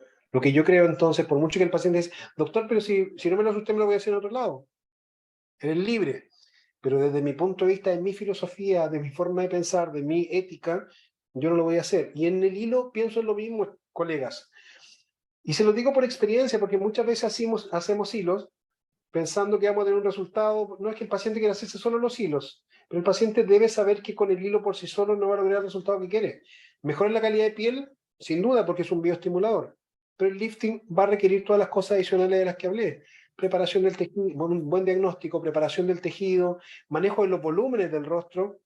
B: creo, entonces, por mucho que el paciente dice, doctor, pero si no me lo hace usted, me lo voy a hacer en otro lado. Eres libre. Pero desde mi punto de vista, de mi filosofía, de mi forma de pensar, de mi ética, yo no lo voy a hacer. Y en el hilo pienso en lo mismo, colegas. Y se lo digo por experiencia, porque muchas veces hacemos hilos pensando que vamos a tener un resultado. No es que el paciente quiera hacerse solo los hilos, pero el paciente debe saber que con el hilo por sí solo no va a lograr el resultado que quiere. Mejora la calidad de piel, sin duda, porque es un bioestimulador. Pero el lifting va a requerir todas las cosas adicionales de las que hablé. Preparación del tejido, un buen diagnóstico, preparación del tejido, manejo de los volúmenes del rostro,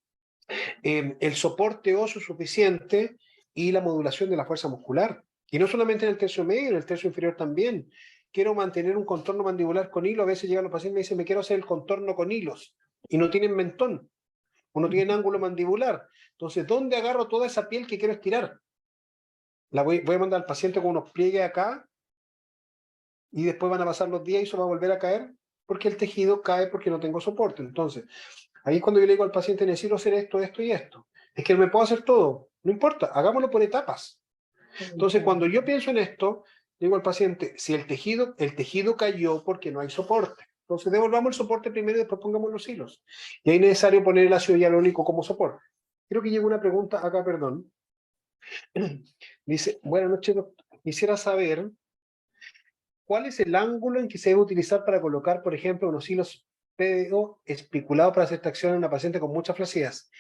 B: el soporte óseo suficiente y la modulación de la fuerza muscular. Y no solamente en el tercio medio, en el tercio inferior también. Quiero mantener un contorno mandibular con hilo. A veces llegan los pacientes y me dicen, me quiero hacer el contorno con hilos. Y no tienen mentón, o no tienen ángulo mandibular. Entonces, ¿dónde agarro toda esa piel que quiero estirar? Voy a mandar al paciente con unos pliegues acá, y después van a pasar los días y eso va a volver a caer, porque el tejido cae porque no tengo soporte. Entonces, ahí cuando yo le digo al paciente, necesito hacer esto, esto y esto. Es que no me puedo hacer todo. No importa, hagámoslo por etapas. Entonces, cuando yo pienso en esto, digo al paciente, si el tejido cayó porque no hay soporte. Entonces, devolvamos el soporte primero y después pongamos los hilos. Y ahí es necesario poner el ácido hialurónico como soporte. Creo que llegó una pregunta acá, perdón. Dice, buenas noches, doctor. Quisiera saber cuál es el ángulo en que se debe utilizar para colocar, por ejemplo, unos hilos PDO espiculados para hacer tracción en una paciente con mucha flacidez,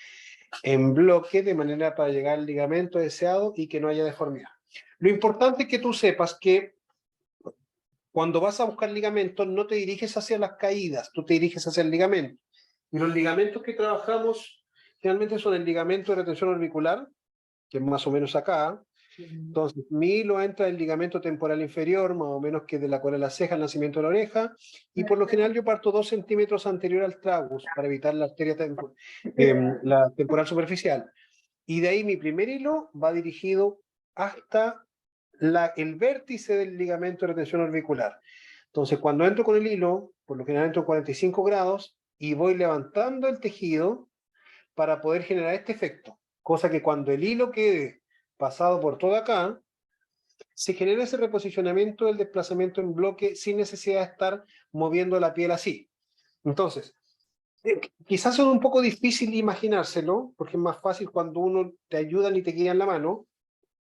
B: en bloque, de manera para llegar al ligamento deseado y que no haya deformidad. Lo importante es que tú sepas que cuando vas a buscar ligamentos no te diriges hacia las caídas, tú te diriges hacia el ligamento. Y los ligamentos que trabajamos generalmente son el ligamento de retención orbicular, que es más o menos acá. Entonces, mi hilo entra el ligamento temporal inferior, más o menos que de la cola de la ceja al nacimiento de la oreja, y por lo general yo parto 2 centímetros anterior al tragus para evitar la arteria la temporal superficial. Y de ahí mi primer hilo va dirigido hasta el vértice del ligamento de retención orbicular. Entonces, cuando entro con el hilo, por lo general entro 45 grados y voy levantando el tejido para poder generar este efecto. Cosa que cuando el hilo quede pasado por todo acá, se genera ese reposicionamiento del desplazamiento en bloque sin necesidad de estar moviendo la piel así. Entonces, quizás es un poco difícil imaginárselo, porque es más fácil cuando uno te ayudan y te guían la mano,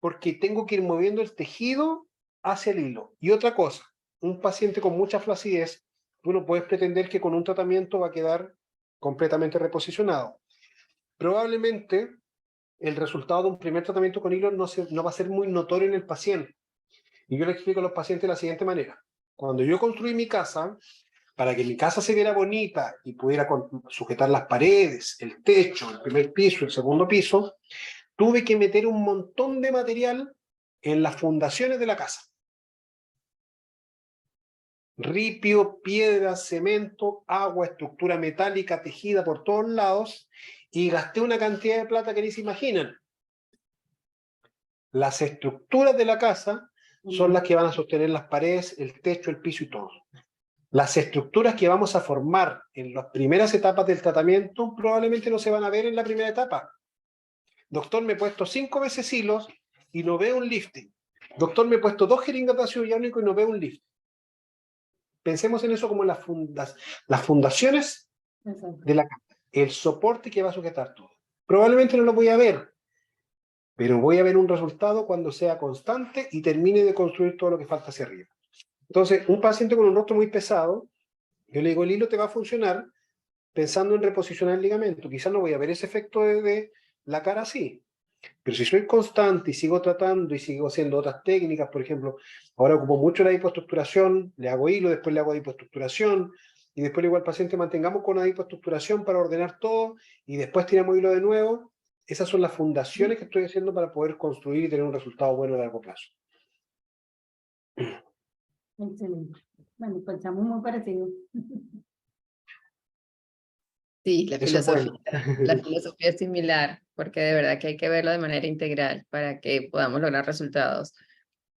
B: porque tengo que ir moviendo el tejido hacia el hilo. Y otra cosa, un paciente con mucha flacidez, tú no puedes pretender que con un tratamiento va a quedar completamente reposicionado. Probablemente el resultado de un primer tratamiento con hilo no va a ser muy notorio en el paciente. Y yo le explico a los pacientes de la siguiente manera. Cuando yo construí mi casa, para que mi casa se viera bonita y pudiera sujetar las paredes, el techo, el primer piso, el segundo piso, tuve que meter un montón de material en las fundaciones de la casa. Ripio, piedra, cemento, agua, estructura metálica tejida por todos lados, y gasté una cantidad de plata que ni se imaginan. Las estructuras de la casa son las que van a sostener las paredes, el techo, el piso y todo. Las estructuras que vamos a formar en las primeras etapas del tratamiento probablemente no se van a ver en la primera etapa. Doctor, me he puesto 5 veces hilos y no veo un lifting. Doctor, me he puesto 2 jeringas de ácido hialurónico y no veo un lifting. Pensemos en eso como las fundaciones de la casa, el soporte que va a sujetar todo. Probablemente no lo voy a ver, pero voy a ver un resultado cuando sea constante y termine de construir todo lo que falta hacia arriba. Entonces, un paciente con un rostro muy pesado, yo le digo, el hilo te va a funcionar pensando en reposicionar el ligamento. Quizás no voy a ver ese efecto de la cara así, pero si soy constante y sigo tratando y sigo haciendo otras técnicas, por ejemplo, ahora ocupo mucho la hipoestructuración, le hago hilo, después le hago hipoestructuración, y después le digo al paciente, mantengamos con la hipoestructuración para ordenar todo, y después tiramos hilo de nuevo. Esas son las fundaciones que estoy haciendo para poder construir y tener un resultado bueno a largo plazo.
C: Excelente. Bueno, pensamos muy parecido.
A: Sí,
B: Eso es bueno.
A: la filosofía es similar, porque de verdad que hay que verlo de manera integral para que podamos lograr resultados.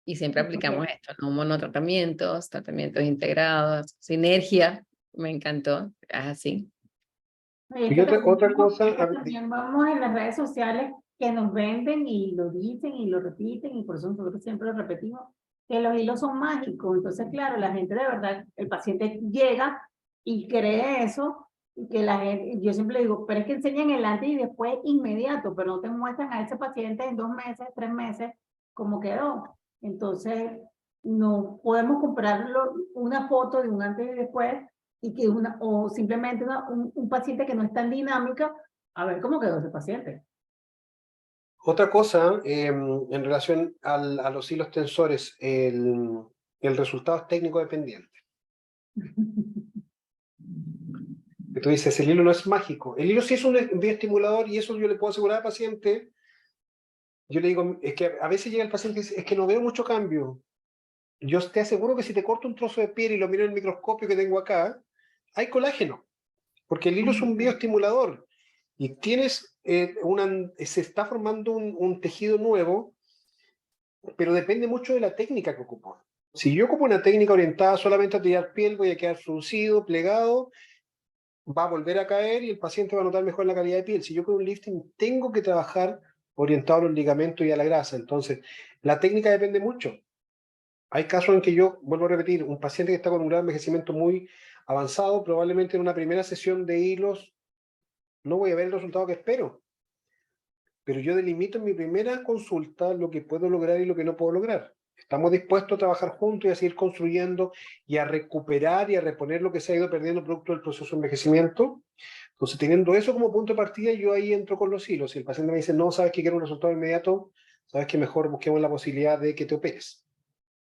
A: Y siempre aplicamos esto, ¿no? Monotratamientos, tratamientos integrados, sinergia, me encantó, es así.
C: Y es
B: Y
C: que
B: otra cosa,
C: es que también vamos en las redes sociales que nos venden y lo dicen y lo repiten, y por eso nosotros siempre lo repetimos, que los hilos son mágicos. Entonces, claro, la gente de verdad, el paciente llega y cree eso, y que la gente, yo siempre digo, pero es que enseñan el antes y después inmediato, pero no te muestran a ese paciente en 2 meses, 3 meses, cómo quedó. Entonces, no podemos comprarlo una foto de un antes y después, y que o simplemente un paciente que no es tan dinámica, a ver cómo quedó ese paciente.
B: otra cosa en relación a los hilos tensores, el resultado es técnico dependiente. Que tú dices, el hilo no es mágico. El hilo sí es un bioestimulador y eso yo le puedo asegurar al paciente. Yo le digo, es que a veces llega el paciente y dice, es que no veo mucho cambio. Yo te aseguro que si te corto un trozo de piel y lo miro en el microscopio que tengo acá, hay colágeno, porque el hilo es un bioestimulador y tienes se está formando un tejido nuevo, pero depende mucho de la técnica que ocupo. Si yo ocupo una técnica orientada solamente a tirar piel, voy a quedar fruncido, plegado, va a volver a caer y el paciente va a notar mejor la calidad de piel. Si yo con un lifting tengo que trabajar orientado a los ligamentos y a la grasa, entonces la técnica depende mucho. Hay casos en que yo, vuelvo a repetir, un paciente que está con un grado de envejecimiento muy avanzado, probablemente en una primera sesión de hilos no voy a ver el resultado que espero, pero yo delimito en mi primera consulta lo que puedo lograr y lo que no puedo lograr. Estamos dispuestos a trabajar juntos y a seguir construyendo y a recuperar y a reponer lo que se ha ido perdiendo producto del proceso de envejecimiento. Entonces, teniendo eso como punto de partida, yo ahí entro con los hilos. Si el paciente me dice, no, sabes que quiero un resultado inmediato, sabes que mejor busquemos la posibilidad de que te operes.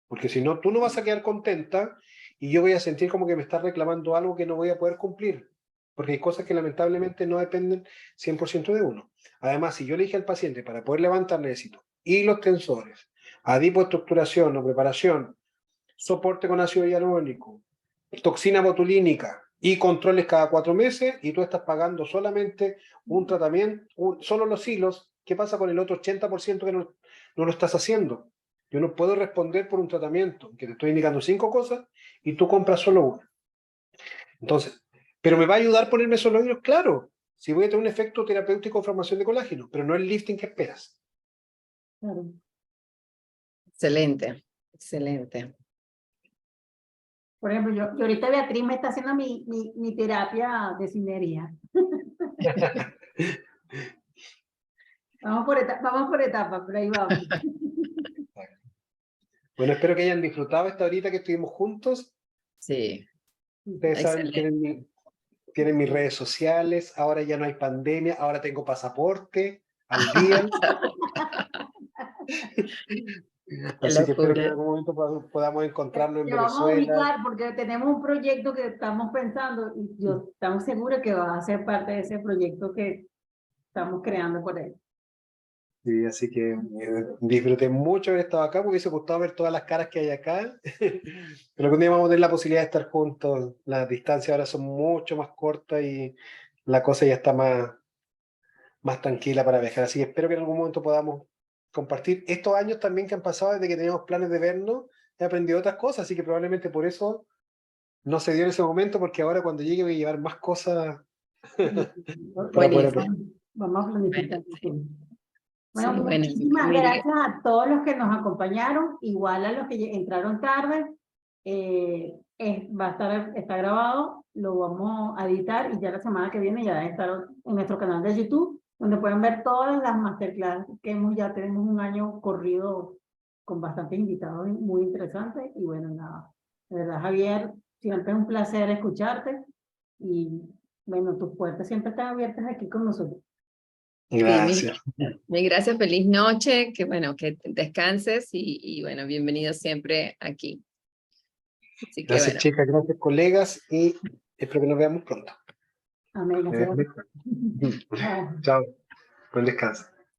B: Porque si no, tú no vas a quedar contenta y yo voy a sentir como que me estás reclamando algo que no voy a poder cumplir. Porque hay cosas que lamentablemente no dependen 100% de uno. Además, si yo le dije al paciente, para poder levantar necesito hilos tensores, adipoestructuración o preparación, soporte con ácido hialurónico, toxina botulínica y controles cada 4 meses, y tú estás pagando solamente un tratamiento, solo los hilos, ¿qué pasa con el otro 80% que no lo estás haciendo? Yo no puedo responder por un tratamiento que te estoy indicando 5 cosas y tú compras solo una. Entonces, ¿pero me va a ayudar ponerme solo hilos? Claro, si voy a tener un efecto terapéutico de formación de colágeno, pero no el lifting que esperas.
C: Claro.
A: Excelente, excelente.
C: Por ejemplo, yo ahorita Beatriz me está haciendo mi terapia de cinería. Vamos por etapas, pero ahí vamos.
B: Bueno, espero que hayan disfrutado esta horita que estuvimos juntos.
A: Sí,
B: Ustedes saben,
A: excelente.
B: tienen mis redes sociales, ahora ya no hay pandemia, ahora tengo pasaporte al día.
A: Qué
B: Así que espero que en
A: locura.
B: algún momento podamos encontrarnos en
C: Te vamos a
B: Venezuela.
C: ubicar porque tenemos un proyecto que estamos pensando y yo estamos seguros que va a ser parte de ese proyecto que estamos creando por él.
B: Sí, así que disfruté mucho haber estado acá, me hubiese gustado ver todas las caras que hay acá, pero algún día vamos a tener la posibilidad de estar juntos. Las distancias ahora son mucho más cortas y la cosa ya está más tranquila para viajar, así que espero que en algún momento podamos compartir. Estos años también que han pasado desde que teníamos planes de vernos, he aprendido otras cosas, así que probablemente por eso no se dio en ese momento, porque ahora cuando llegue voy a llevar más cosas para poder
A: Buenísimo.
B: aprender.
C: Vamos a planificar.
A: Bueno, sí,
C: Bueno,
A: sí, buenísimo.
C: muchísimas
A: Miriam,
C: gracias a todos los que nos acompañaron, igual a los que entraron tarde. Va a está grabado, lo vamos a editar y ya la semana que viene ya va a estar en nuestro canal de YouTube, donde pueden ver todas las masterclass que ya tenemos un año corrido con bastantes invitados muy interesantes. Y bueno, nada, de verdad, Javier, siempre es un placer escucharte y bueno, tus puertas siempre están abiertas aquí con nosotros.
A: sí,
B: Gracias.
A: mil gracias, feliz noche, que bueno, que descanses y bueno, bienvenido siempre aquí. Así que
B: Gracias,
A: bueno.
B: chicas, gracias, colegas, y espero que nos veamos pronto.
C: Amén.
B: Chao. Buen descanso.